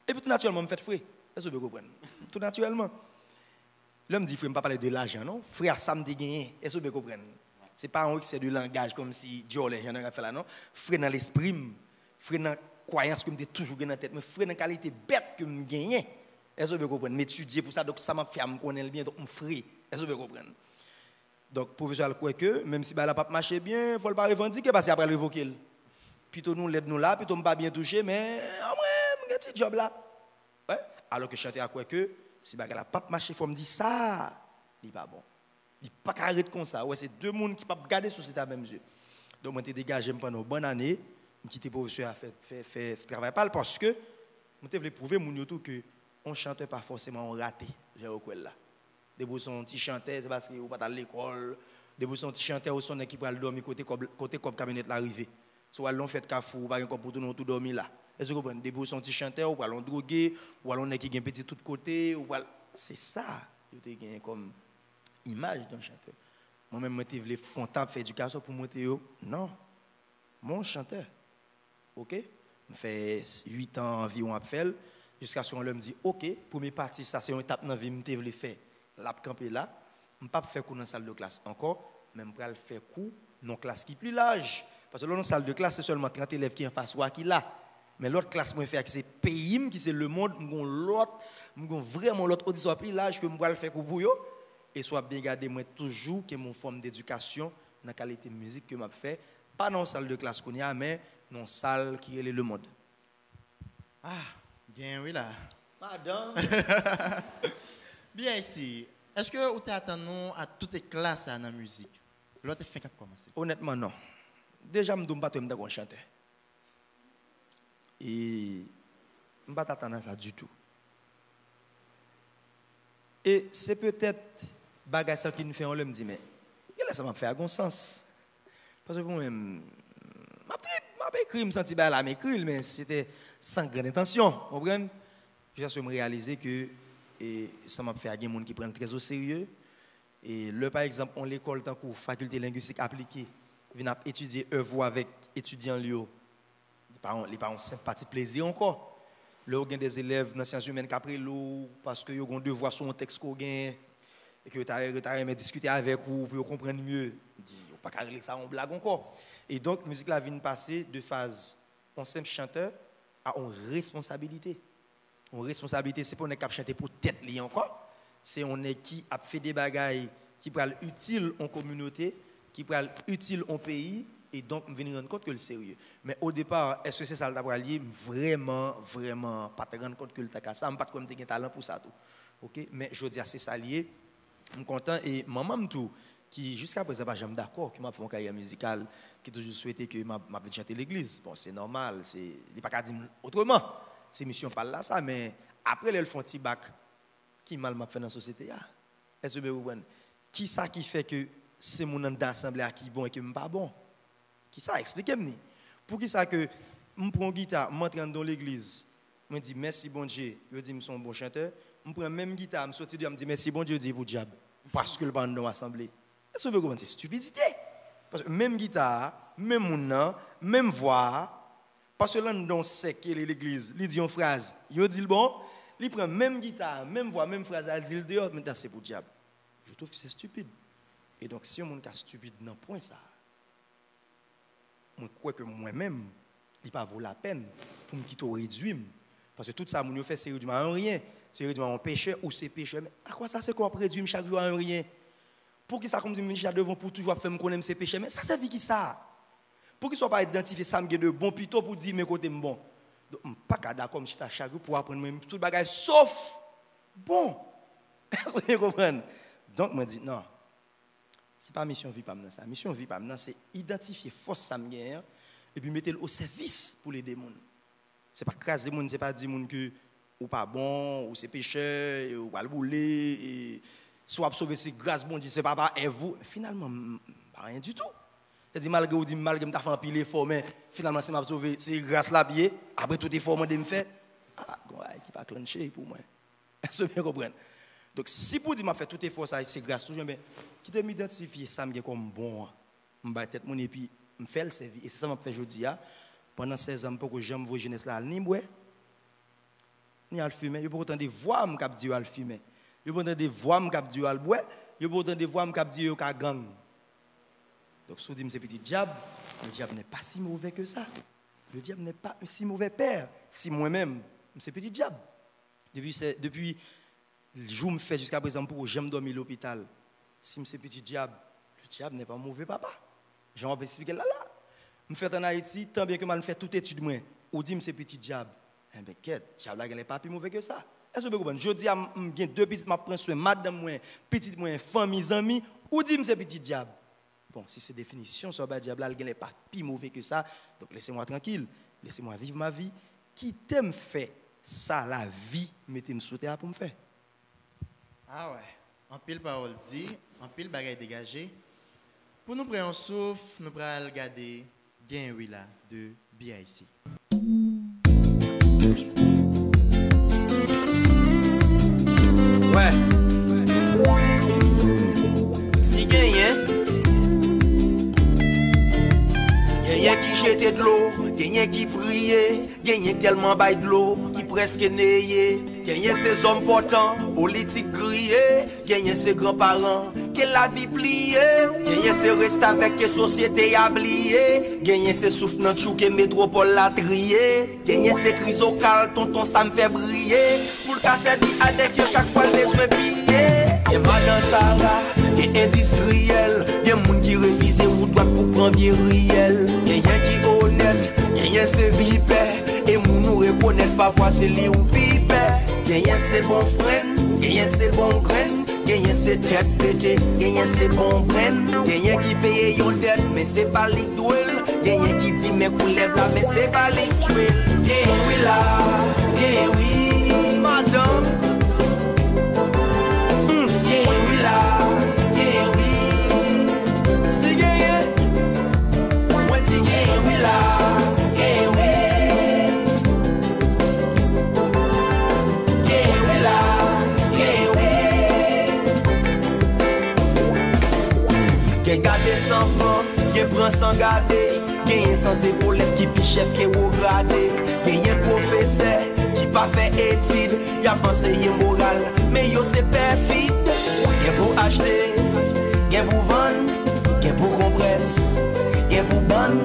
Et puis tout naturellement, je me fais frais. Est-ce que vous comprenez? Tout naturellement. L'homme dit, frère, je ne vais pas parler de l'argent, non? Frère, ça me dit gagner. Est-ce que vous comprenez? Ce n'est pas un excès de langage comme si Dieu les gens n'ont fait là, non? Frère dans l'esprit, frère dans la croyance que je toujours dans la tête, mais frère dans la qualité bête que je gagne. Est-ce que vous comprenez? M'étudier pour ça, donc ça m'a fait me connaître bien, donc je frère. Est-ce que vous comprenez? Donc, le professeur croit que, même si la pape marche bien, il ne faut pas revendiquer parce qu'après, il révoquer. Plutôt nous, l'aide-nous là, plutôt ne pas bien toucher, mais au moins, j'ai un petit job là. Ouais? Alors que le chanteur croit que, si la pape marche, il faut me dire ça, il n'est pas bon. Il n'est pas carré comme ça. Ouais, c'est deux personnes qui ne peuvent pas garder la société à même yeux. Donc, moi, je dégagé pendant une bonne année, je quitté le professeur à faire travail parce que je voulais prouver que on ne chante pas forcément raté. J'ai reconnu là. Des bouts sont petits chanteurs, c'est parce qu'ils ne sont pas à l'école. Des bouts sont petits chanteurs où sont qui peuvent dormir côté comme camionnette l'arrivée. Soit l'on fait cafou, pas encore pour tout dormir là. Est-ce que vous comprenez? Des bouts sont petits chanteurs ou allons droguer, ou allons qui gagne petit tout côté, ou c'est ça. Vous avez comme image d'un chanteur. Moi-même, je voulais faire éducation pour monter. Non, mon chanteur. OK? Je fais 8 ans environ à faire, jusqu'à ce qu'on me dit, OK, pour mes parties, ça c'est une étape dans la vie que je voulais faire. Là, camper là, je ne peux pas faire cours dans la salle de classe encore, mais je peux faire cours dans la classe qui est plus large. Parce que dans la salle de classe, c'est seulement 30 élèves qui sont en face ou qui là. Mais l'autre classe, je fais c'est pays, qui c'est le monde, je vraiment l'autre auditoire plus large que je peux faire cours pour eux. Et soit bien garder moi toujours que mon forme d'éducation dans la qualité de musique que je fais, pas dans la salle de classe qu'on y a, mais dans la salle qui est le monde. Ah, bien oui là. Madame. Bien ici. Est-ce que vous attendez à toutes les classes dans la musique? L'autre fin qui a commencé. Honnêtement, non. Déjà, je ne suis pas un chanteur. Et je ne suis pas attendre à ça du tout. Et c'est peut-être bagage ça qui nous fait, on me dit, mais ça m'a fait un sens. Parce que moi-même, je écrit, je me sens bien là, mais c'était sans grande intention. Vous comprenez? Je me réaliser que ça m'a fait des gens qui prennent très au sérieux. Et le, par exemple, on l'école tant que faculté linguistique appliquée, vient étudier œuvre avec étudiants Lio. Les parents sympathie plaisir encore. Là, il y a des élèves dans les sciences humaines qui après l'eau parce qu'ils ont devoir sur un texte qu'on gagne et que tu as discuter avec vous pour comprendre mieux. Dit, on pas carrer ça en blague encore. Et donc, la musique la vient passer de phase on simple chanteur à une responsabilité. Une responsabilité, c'est pas on est capable de chanter pour tête liée encore. C'est on est qui a fait des bagailles qui peuvent être utiles en communauté, qui peuvent être utiles en pays. Et donc, je me rendre compte que le sérieux. Mais au départ, est-ce que c'est ça le lié? Vraiment, pas te rendre compte que le ça. Je ne sais pas comme tu as un talent pour ça. Tout. Okay? Mais je dis assez ça lié. Je suis content. Et maman, tout, qui jusqu'à présent, je suis d'accord, qui m'a fait une carrière musicale, qui a toujours souhaité que je chante l'église. Bon, c'est normal. Il n'est pas qu'à dire autrement. C'est mission pas là, ça. Mais après, ils font un petit bac. Qui mal m'a fait dans la société? Est-ce que vous comprenez? Qui ça qui fait que c'est mon d'assemblée qui est bon et qui n'est pas bon? Qui ça? Expliquez-moi. Pour qui ça que je prends une guitare, je m'entraîne dans l'église, je dis merci bon Dieu, je dis que je suis un bon chanteur, je prends même guitare, je sortis je dis merci bon Dieu, je dis pour diable. Parce que le band dans l'assemblée. Est-ce que vous comprenez? C'est stupidité. Parce que même guitare, même mon même voix, parce que là, dans l'église, il dit une phrase, il dit le bon, il prend même guitare, même voix, même phrase, il dit le dehors, maintenant c'est pour diable. Je trouve que c'est stupide. Et donc, si on est stupide, non, point ça. Je crois que moi-même, il pas vaut la peine pour me quitter réduire. Parce que tout ça, mon fait, c'est réduire à un rien. C'est réduire à un pécheur ou c'est pécheur. Mais à quoi ça, c'est qu'on réduire chaque jour à un rien? Pour qui ça, comme je dis, devant pour toujours faire me connaître ses péchés? Mais ça, c'est qui ça? Pour qu'il ne soit pas identifié, ça me de bon, plutôt pour dire mes côtés bon. Donc, je ne suis pas d'accord chaque jour pour apprendre tout le bagage, sauf bon. Vous comprenez? Donc, je me dis, non, ce n'est pas mission vie, pas maintenant ça. Mission vie, pas maintenant, c'est identifier force ça me gagne et puis mettre au service pour les démons. Ce n'est pas craser les gens, ce n'est pas dire que ou pas bon, ou c'est pécheur, ou pas le bouler, soit sauver ses grâces, bon Dieu, c'est pas et vous. Finalement, pas rien du tout. C'est-à-dire, malgré que je me fais un pile effort, mais finalement, c'est m'a sauvé, c'est grâce la biais. Après tout effort, je me fais, qui pas clencher pour moi. Est-ce que vous comprenez? Donc, si pour dire que je fais tout effort, ça, c'est grâce toujours, mais qui te m'identifier ça me comme bon, je vais tête mon et puis je fais le service. Et c'est ça que je fais aujourd'hui. Pendant 16 ans, pour que j'aime vos jeunesse là, ni boire, ni à fumer. Je peux entendre des voix me cap dire à fumer. Je peux entendre des voix me cap dire à boire. Je peux entendre des voix me cap dire à gang. Donc, si vous dites que c'est petit diable, le diable n'est pas si mauvais que ça. Le diable n'est pas si mauvais père. Si moi-même, c'est petit diable. Depuis le jour où je fais jusqu'à présent pour que j'aime dormir à l'hôpital, si c'est petit diable, le diable n'est pas mauvais papa. J'en vais expliquer là. Je fais en Haïti, tant bien que je fais toute étude, ou dit que c'est petit diable. Eh bien, quest diable n'est pas plus mauvais que ça. Est-ce que vous comprenez? Je dis à j'ai deux petites, je prends soin madame, petite, famille, amis, ou dit que c'est petit diable. Bon, si c'est définition, sur le diable, il n'est pas plus mauvais que ça. Donc laissez-moi tranquille, laissez-moi vivre ma vie. Qui t'aime faire ça, la vie, mettez-moi sous terre pour me faire. Ah ouais, en pile parole dit, en pile bagaille dégagé. Pour nous prendre un souffle, nous allons regarder Gain oui là de BIC. Ouais. Si gagne, gagne qui jetait de l'eau, gagne qui priait, gagne tellement bail de l'eau, qui presque nayé, gagne ses hommes portants, politiques grillés, gagne ses grands-parents, que la vie pliée, gagne ses restes avec que société abliée, gagne ses souffles dans chou que métropole la triée, gagne ses crises au cal, tonton ça me fait briller, pour le casser vie avec chaque fois le besoin pillé, y'a madame Sarah, y'a industriel, y'a moun qui refuse ou droit pour prendre vie réel, gagne qui honnête, gagne ses vipères, et moun nous reconnaît parfois c'est li ou pipe, gagne ses bons frères, gagne ses bons graines, gagne ses têtes pétées, gagne ses bons brènes, gagne qui paye yon dette, mais c'est pas li douel, gagne qui dit mais pour lève là, mais c'est pas li tuer, gagne oui là, gagne oui, madame, gagne oui là, gagne oui, c'est gagne, moi dis gagne oui là. Gen gade sans prend, gen prend sans garder, gen sans épaulette qui pi chef qui au gradé, gen professeur qui pas fait étude, y a pensé y moral, mais yo c'est perfide, gen pour acheter, gen pour vendre, gen pour compresse, gen pour ban,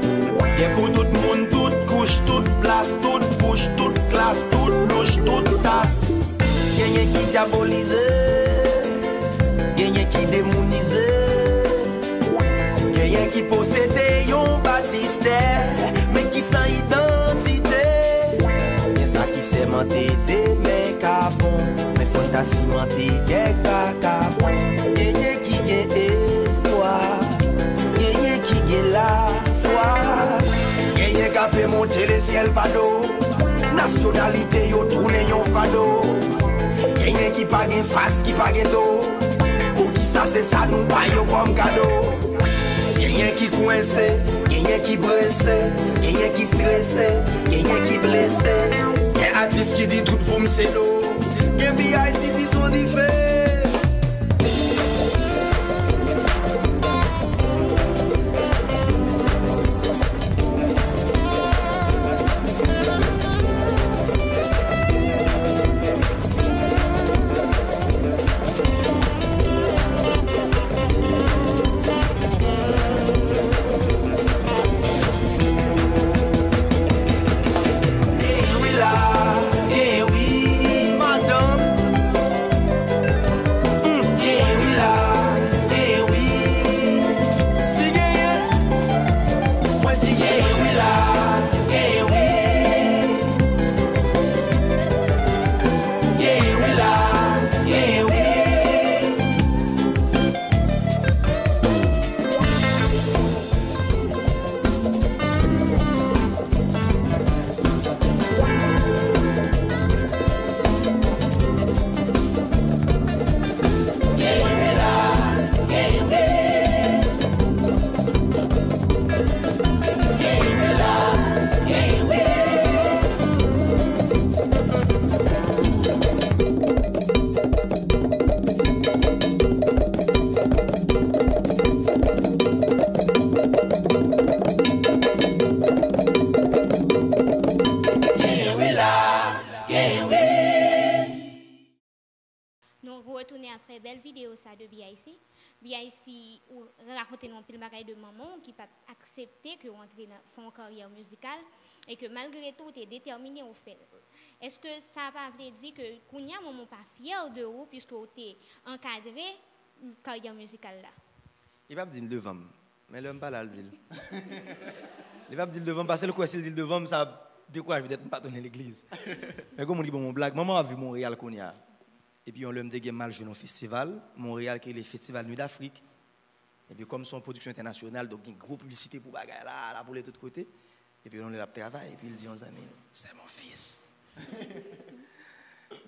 gen pour tout monde, toute couche, toute place, toute bouche, toute classe, toute louche, toute tasse, gen qui diabolise, gen qui démonise. Gagne qui possède yon baptistère, mais qui sans identité. Y'a ça qui s'est menté des mecs à bon, mais faut ta cimenter des cacabons. Gagne qui gagne histoire, gagne qui gagne la foi. Gagne qui peut monter le ciel pas d'eau, nationalité yo tourne yon fado. Gagne qui pas gagne face, qui pas gagne dos, pour qui ça c'est ça nous baillons comme cadeau. Gagne qui coincé, gagne qui blessé, gagne qui stressé, gagne qui blessé. Y'a artiste qui dit tout vous me c'est l'eau. Y'a BIC qui sont différents. vidéo ça de BIC. BIC ou raconter non pile bagaille de maman qui pas accepter que rentrer dans une carrière musicale et que malgré tout tu es déterminé au fait. Est-ce que ça va dire que Kounia maman pas fier de vous puisque tu es encadré carrière musicale là? Il va me dire devant, mais l'homme pas là le dit. Il va me dire devant parce que le quoi s'il dit devant ça décourage peut-être pas donner l'église. Mais comme on dit bon mon blague, maman a vu Montréal Kounia. Et puis on l'a me mal joué dans un festival, Montréal qui est le festival Nuit d'Afrique. Et puis comme son production internationale, donc une grosse publicité pour bagarre là pour les autres côtés. Et puis on l'a travail et puis il dit aux amis, c'est mon fils.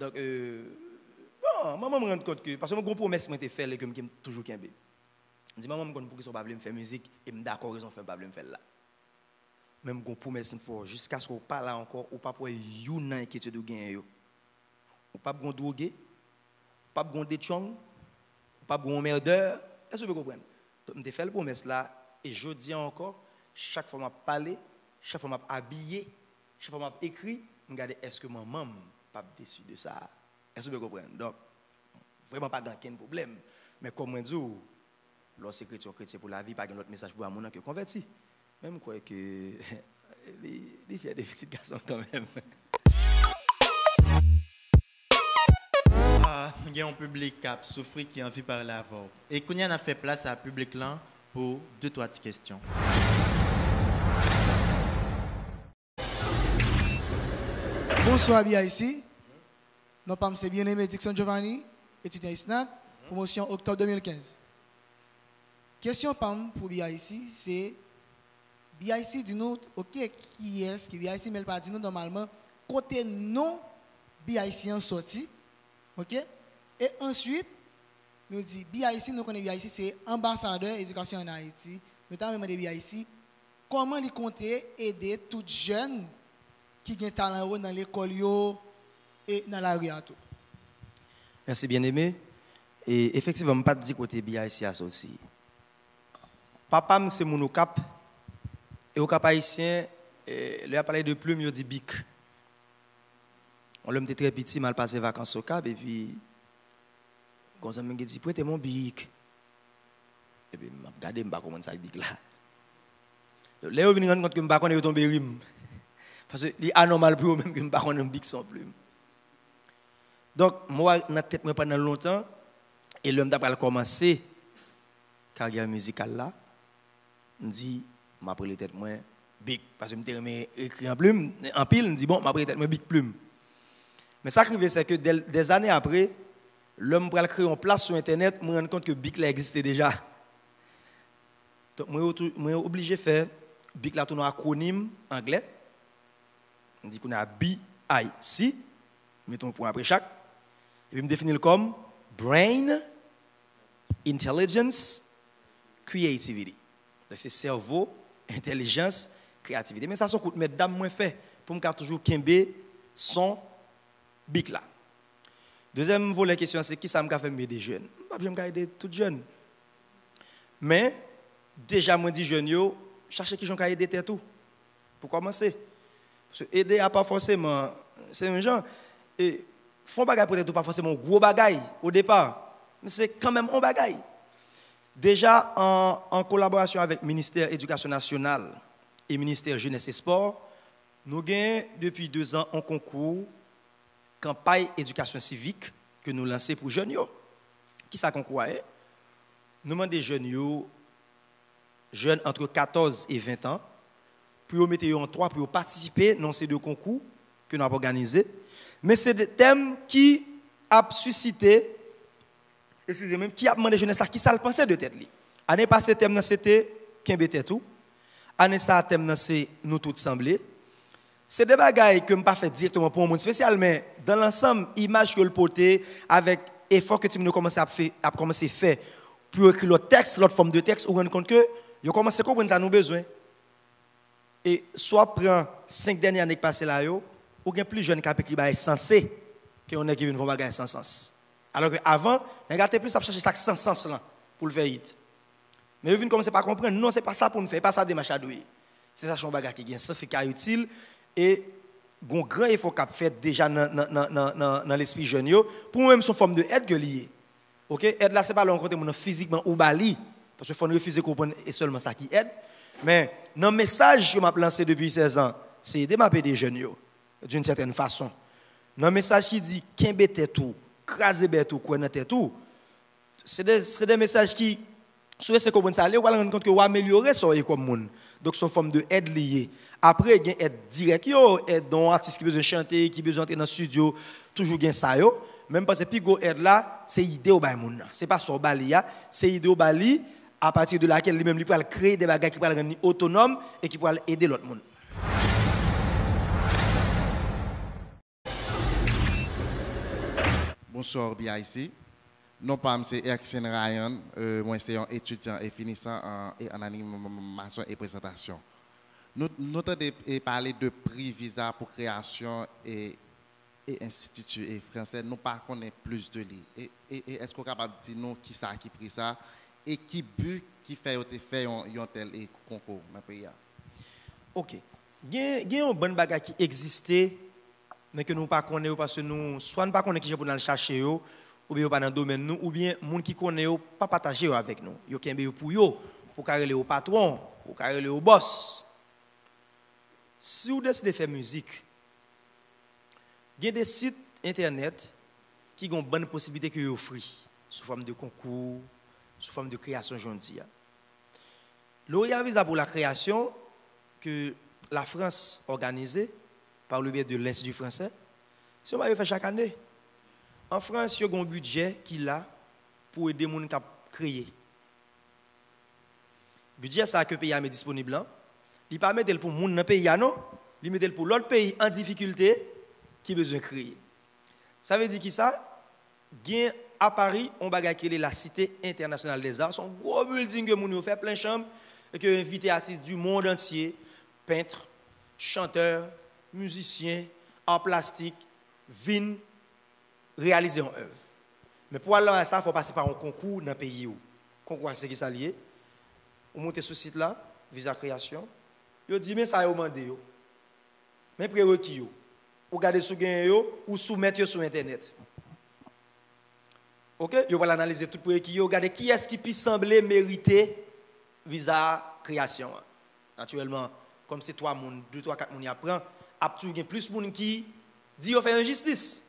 Donc bon, maman me rend compte que parce que mon gros promesse m'a été fait et que me toujours kembe. Je dis maman me connaît pour qu'ils sont pas me faire musique et me d'accord ils ont fait pas me faire là. Même gros promesse me faut jusqu'à ce qu'on parle là encore ou pas pour une inquiétude de gain yo. Ou pas gon droguer, pas gon déchong, pas gon merdeur. Est-ce que vous comprenez? Donc me fait la promesse là et je dis encore chaque fois m'a parlé, chaque fois m'a habillé, chaque fois m'a écrit, me regarder est-ce que maman pas déçu de ça. Est-ce que vous comprenez? Donc vraiment pas dans quel problème. Mais comme on dit lorsque chrétien pour la vie, pas un autre message pour mon que converti. Même quoi que les filles des petits garçons quand même. Nous avons un public qui a souffert, qui a envie de parler avant. Et Kounia a fait place à un public là pour 2-3 petites questions. Bonsoir, bien ici. Nos parents, c'est bien aimé Dixon Giovanni, étudiant ISNAC, promotion octobre 2015. Question PAM pour BIC, c'est BIC dit nous, ok, qui est-ce que BIC mais pas dit nous normalement, côté non BIC en sorti, ok? Et ensuite, nous dit BIC, nous connaissons BIC, c'est ambassadeur éducation en Haïti, notamment demandé BIC, comment il compte aider tout jeune qui ont talent dans l'école et dans la rue à tout. Merci bien aimé. Et effectivement, je ne pas dire côté BIC associé. Papa, c'est mon cap. Et au cap haïtien, lui a parlé de plume, il dit bic. On l'a très petit, mal passé vacances au cap, et puis, quand on m'a dit, prêtez mon bic. Et puis, je regardé, je ne sais pas comment ça bic là. Là, je viens de rendre compte que je ne sais pas comment tomber rime. Parce que c'est anormal pour eux même que je ne sais pas comment un bic sans plume. Donc, moi, dans la tête, pendant longtemps, et l'homme d'après commencé, carrière musicale là, je dis, après les têtes, moi, big, parce que je me écrit en plume, en pile, je dis, bon, après les têtes, moi, big plume. Mais ça qui arrive, c'est que des années après, l'homme pour créer une place sur Internet, je me rends compte que big là existait déjà. Donc, moi, je suis obligé de faire big là, tout un acronyme anglais. On dit qu'on a BIC, mettons un point après chaque, et puis me définir comme Brain, Intelligence, Creativity. Donc c'est cerveau, intelligence, créativité. Mais ça, c'est un coup de mesdames moins fait pour me toujours kembe son bic là. Deuxième volet question, c'est qui ça me fait aider des jeunes? Je me aider tout jeunes. Mais déjà moi dis jeunes yo, chercher qui j'en aider tout. Pour commencer. Parce que aider à pas forcément c'est un genre et font bagay peut-être pas forcément un gros bagay au départ, mais c'est quand même un bagay. Déjà en collaboration avec le ministère de l'Éducation nationale et le ministère Jeunesse et Sport, nous avons depuis 2 ans un concours campagne éducation civique que nous lançons pour jeunes. Qui ça concours est? Nous demandons des jeunes entre 14 et 20 ans pour mettre en 3 pour participer dans ces 2 concours que nous avons organisés. Mais c'est des thèmes qui ont suscité, excusez-moi, qui a demandé jeunesse qui ça le pensait de tête. Année passée, le thème c'était Kembe tout. Année ça, le thème c'est nous tous semblés. C'est des bagailles que je ne pas fait directement pour un monde spécial, mais dans l'ensemble, image que le porté avec effort que tu as commencé à faire pour écrire l'autre texte, l'autre forme de texte, ou rendre compte que vous commencez à comprendre ça nous besoin. Et soit prend 5 dernières années passées là, ou bien plus jeune qui a écrit est sensé que on a qui vient faire bagaille sans sens. Alors que avant, on a plus à chercher ça sans sens là pour le faire hit. Mais vous venez commencer à comprendre, non, c'est pas ça pour nous faire, pas ça démarche à douiller. C'est ça son bagage qui est sens, c'est qui est utile et un grand effort qu'a fait déjà dans l'esprit jeune pour même son forme de aide que lié. OK, aide là c'est pas l'on côté physiquement ou bali parce que faut nous refuser comprendre et seulement ça qui aide. Mais dans le message que m'a lancé depuis 16 ans, c'est aider m'a des jeunes yo d'une certaine façon. Dans le message qui dit kembe tête tout, craser bête tout, quoi dans tête tout. C'est des messages qui soit c'est comprendre ça, on va rendre compte que on va améliorer ça comme monde. Donc son forme de aide liée. Après il y a aide direct yo, aide dans artiste qui besoin chanter, qui besoin entrer dans studio, toujours gain ça yo. Même parce que puis go aide là, c'est idée au bail moun. C'est pas son bali c'est idée au bali à partir de laquelle lui-même lui peut créer des bagages qui peut le rendre autonome et qui peut aider l'autre monde. Bonsoir BIC. Non pas c'est Erksen Ryan, moi c'est un étudiant et finissant en animation et présentation. Nous avons parlé de prix visa pour création et institut et français, nous ne connaissons pas plus de lui. Et est-ce qu'on est capable de dire nous qui ça qui pris ça et qui but qui fait un tel concours dans le pays? OK. Il y a un bon bagage qui existait mais que nous ne connaissons pas parce que nous soit ne pas connaissons qui je pour le chercher ou bien pas dans le domaine nous ou bien monde qui connaît pas partager avec nous. Yo kembe pour yo pour carrer au patron, pour carrer au boss. Si vous décidez de faire musique, il y a des sites internet qui ont une bonne possibilité que vous offrez sous forme de concours, sous forme de création journée. L'OIA vise pour la création que la France organisée par le biais de l'Institut français, c'est on va faire chaque année. En France, il y a un budget qui a pour aider les gens à créer. Le budget ça que le pays est disponible. Il ne permet pas pour les gens dans le pays, non? Il met pour l'autre pays en difficulté qui a besoin de créer. Ça veut dire que ça, à Paris, on va gagner la Cité internationale des arts. C'est un gros building que nous fait plein de chambres et que invite artistes du monde entier, peintres, chanteurs, musiciens, en plastique, viennent réaliser une œuvre. Mais pour aller à ça, il faut passer par un concours dans le pays. Concours, c'est qui s'allie. On monte sur ce site là, visa création. Yo dit mais ça yo mandé yo. Mais prérequis yo. Ou garder sous gain yo ou soumettre yo sur internet. OK, yo va analyser tout prérequis yo, regarder qui est-ce qui peut sembler mériter visa création. Naturellement, comme c'est 3 moun, 2 3 4 moun y apprend, aptou gen plus moun qui dit yo fait injustice.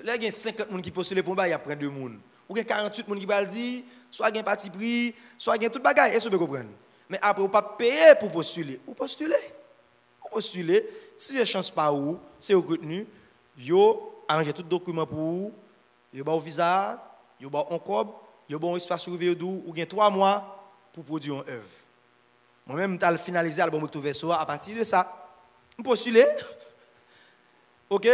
Là gen 50 moun qui postule pour ba y a prend 2 moun. Ou gen 48 moun qui va le dire, soit gen parti pris, soit gen tout bagaille, est-ce que vous comprenez? Mais après, vous ne pouvez pas payer pour postuler. Vous postulez. Vous postulez. Si les chances pas où, c'est retenu. Vous arrangez tout document pour vous. Vous avez un visa, vous avez un cob, vous avez un espace surveillé d'où, vous avez 3 mois pour produire une œuvre. Moi-même, je vais finaliser l'album Recto à partir de ça. Je postule. OK?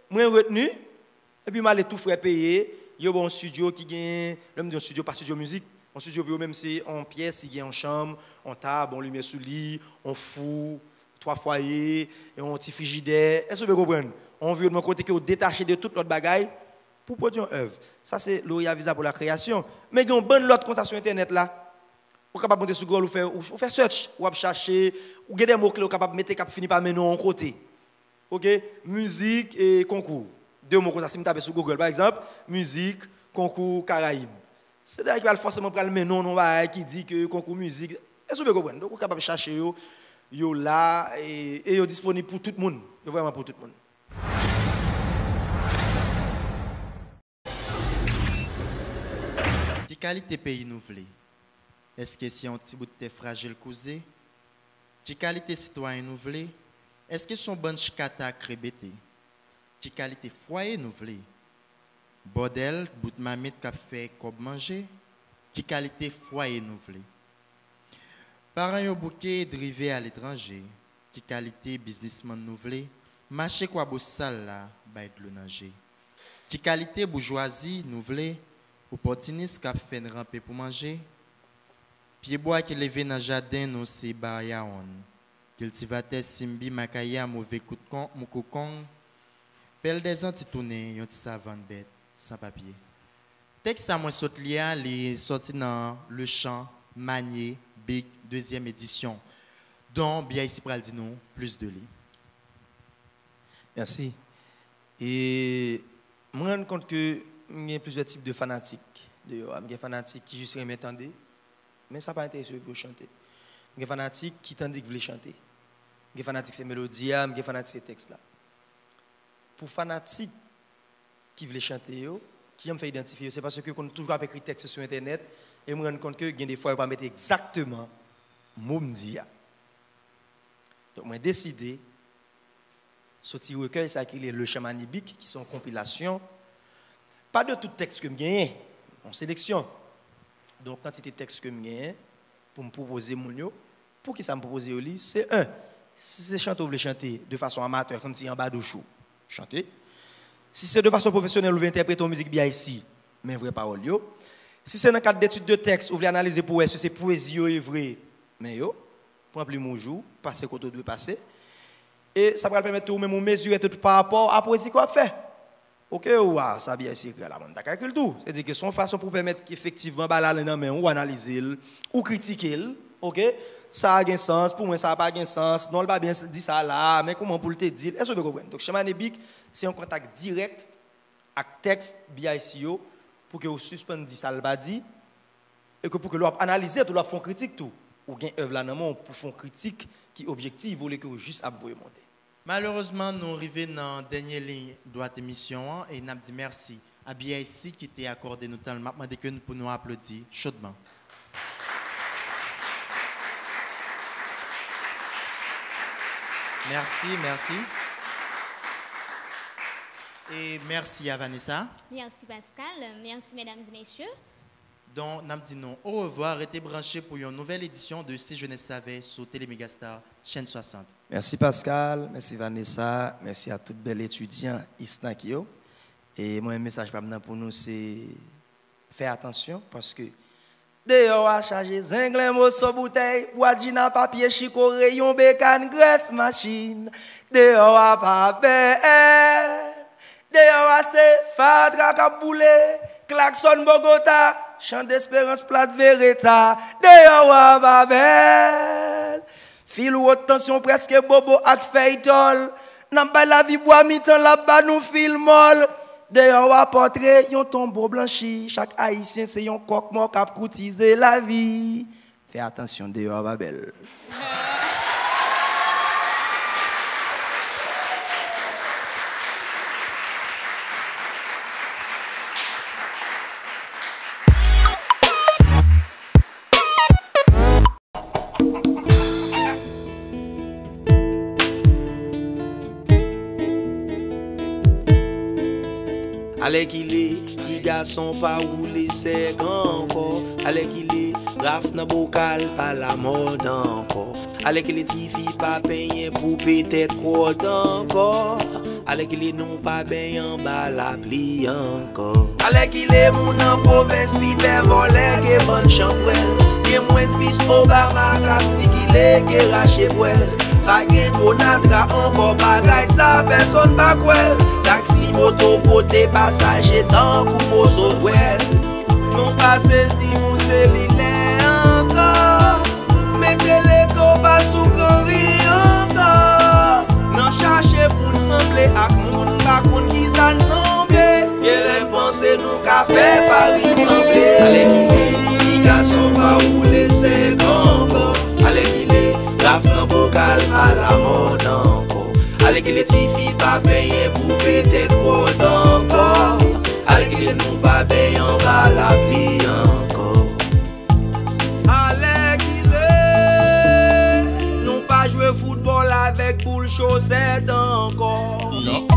Je suis retenu. Et puis, je vais tout frais payer. Il y a un studio qui gagne, un studio, pas studio musique. En studio, même c'est en pièce, il y a en chambre, en table, on lumière sous lit, on four, 3 foyers, et on petit frigidaire. Est-ce que vous comprenez? On veut de mon côté que vous détachez de toute l'autre bagaille pour produire une œuvre. Ça, c'est l'OIA visa pour la création. Mais il y a une bonne lot comme ça sur Internet là. Vous êtes capable de monter sur Google ou faire search, ou chercher, ou avez des mots-clés, vous êtes capable de mettre cap fini par mener en côté. OK? Musique et concours. 2 mots comme ça, si vous tapez sur Google par exemple, musique, concours, Caraïbes. C'est là qu'il va forcément prendre le nom qui dit que concours musique. Est-ce que vous comprenez? Donc, vous êtes capable de chercher, yo là, et yo disponible pour tout le monde. Vraiment pour tout le monde. Quelle qualité pays nous voulons? Est-ce que c'est un petit bout de fragile causé? Quelle qualité citoyen nous voulons? Est-ce que son bon chikata crébété? Quelle qualité foyer nous voulons? Bordel, bout de mamite qui fait comme manger, qui qualité foyer nous voulons. Parents yon bouquet drivé à l'étranger, qui qualité businessman nous voulons. Marché quoi bossal là, bay de l'eau nager. Qui qualité bourgeoisie nous voulons. Opportuniste qui fait ramper pour manger. Pied bois qui levé dans jardin nous c'est bayaon. Cultivateur simbi makaya mauvais coup de con, moukokong. Pelle des antitournés, yon ti savane bête. Sans papier. Texte à moi saute lia, les sorti dans Le Champ, Manier, Big, 2e édition. Donc, bien ici, pour dire nous, plus de lui. Merci. Et je me rends compte qu'il y a plusieurs types de fanatiques dehors. Il y a des fanatiques qui juste aiment entendre, mais ça n'a pas intéressé pour chanter. Il y a des fanatiques qui tendent qu'ils veulent chanter. Il y a des fanatiques c'est mélodie, il y a des fanatiques c'est texte là. Pour fanatiques qui veulent chanter, qui aiment faire identifier, c'est parce que qu'on toujours écrit texte sur internet et me rend compte que des fois on pas mettre exactement mot me dire. Donc moi décidé sortir recueil ça qui est le chamanibique qui sont compilations. Pas de tout texte que me gagne en sélection. Donc quantité de texte que me gagne pour me proposer mon yo, pour qui ça me proposer au lit, c'est un si c'est chanter vous voulez chanter de façon amateur comme si en bas de show, chanter. Si c'est de façon professionnelle, vous voulez interpréter une musique bien ici, mais vraie parole yo. Si c'est dans le cadre d'études de texte, vous voulez analyser pour est-ce que c'est poésie ou vrai, mais yo, prendre mon jour, passer côté de passer. Et ça va permettre de même mesurer tout par rapport à la poésie qu'on a fait. OK, ça bien ici là, on a calculé tout. C'est-à-dire que son façon pour permettre qu'effectivement ou analyser ou critiquer, OK? Ça a un sens, pour moi ça n'a pas un sens, non, il va bien dire ça là, mais comment pour le te dire? Est-ce que vous comprenez? Donc, chamanibique, c'est un contact direct avec le texte BICO pour que vous suspendiez ça le dit et que pour que vous analysiez, vous faites critique tout. Ou bien œuvre là pour faire critique qui est objective, vous voulez que vous juste vous monter. Malheureusement, nous arrivons dans la dernière ligne de notre émission et nous dit merci à BIC qui t'a accordé nous temps. Maintenant, que nous pour nous applaudir chaudement. Merci, merci. Et merci à Vanessa. Merci Pascal, merci mesdames et messieurs. Donc, nous disons au revoir, restez branchés pour une nouvelle édition de Si Jeunesse Savait sur Télémégastar, chaîne 60. Merci Pascal, merci Vanessa, merci à tous les belles étudiants ici. Et mon message pour nous, c'est faire attention parce que dehors à charger zinglin mosso bouteille, wadjina papier chico rayon bécane graisse machine. Dehors à papel, dehors à se fadra kaboulé, klaxon Bogota, chant d'espérance plate Vereta. Dehors à Babel, fil haute tension presque bobo ak feytol. Nan ba la vie bois mi-temps là-bas nous fil molle. Dehors à portrait, yon tombeau blanchi. Chaque haïtien, c'est yon coq mort qui a courtisé la vie. Fais attention, dehors à Babel. Allez qu'il est, petit garçon pas roulé sec encore. Allez qu'il est, raf nan bocal pas la mode encore. Allez qu'il est, petit fille pas payé pour peut-être quoi encore. Allez qu'il est, non pas bien en bas la pli encore. Allez qu'il est, mon en province, pipe volé, que bonne chambrelle. Que moins bis Obama, cap si qu'il est, que raché poêle. Pas gen konatra encore bagay ça personne pas kwel. Taxi moto côté passager dans coupo sotwel. Non pas saisi pour c'est l'île encore. Mettez les copas sous gori encore. Non chercher pour sembler ak moun pa kon ki ça semble. Les pensées nous ka fait farine semblé. Allez qu'il petit garçon va rouler c'est encore. Allez qu'il la flan bocal à la mode encore. Allez que les petits filles pas payé pour peut-être quoi encore. Allez que les nous pas payé en bas la pli encore. Allez qu'il est nous pas jouer football avec boule chaussette encore. Non.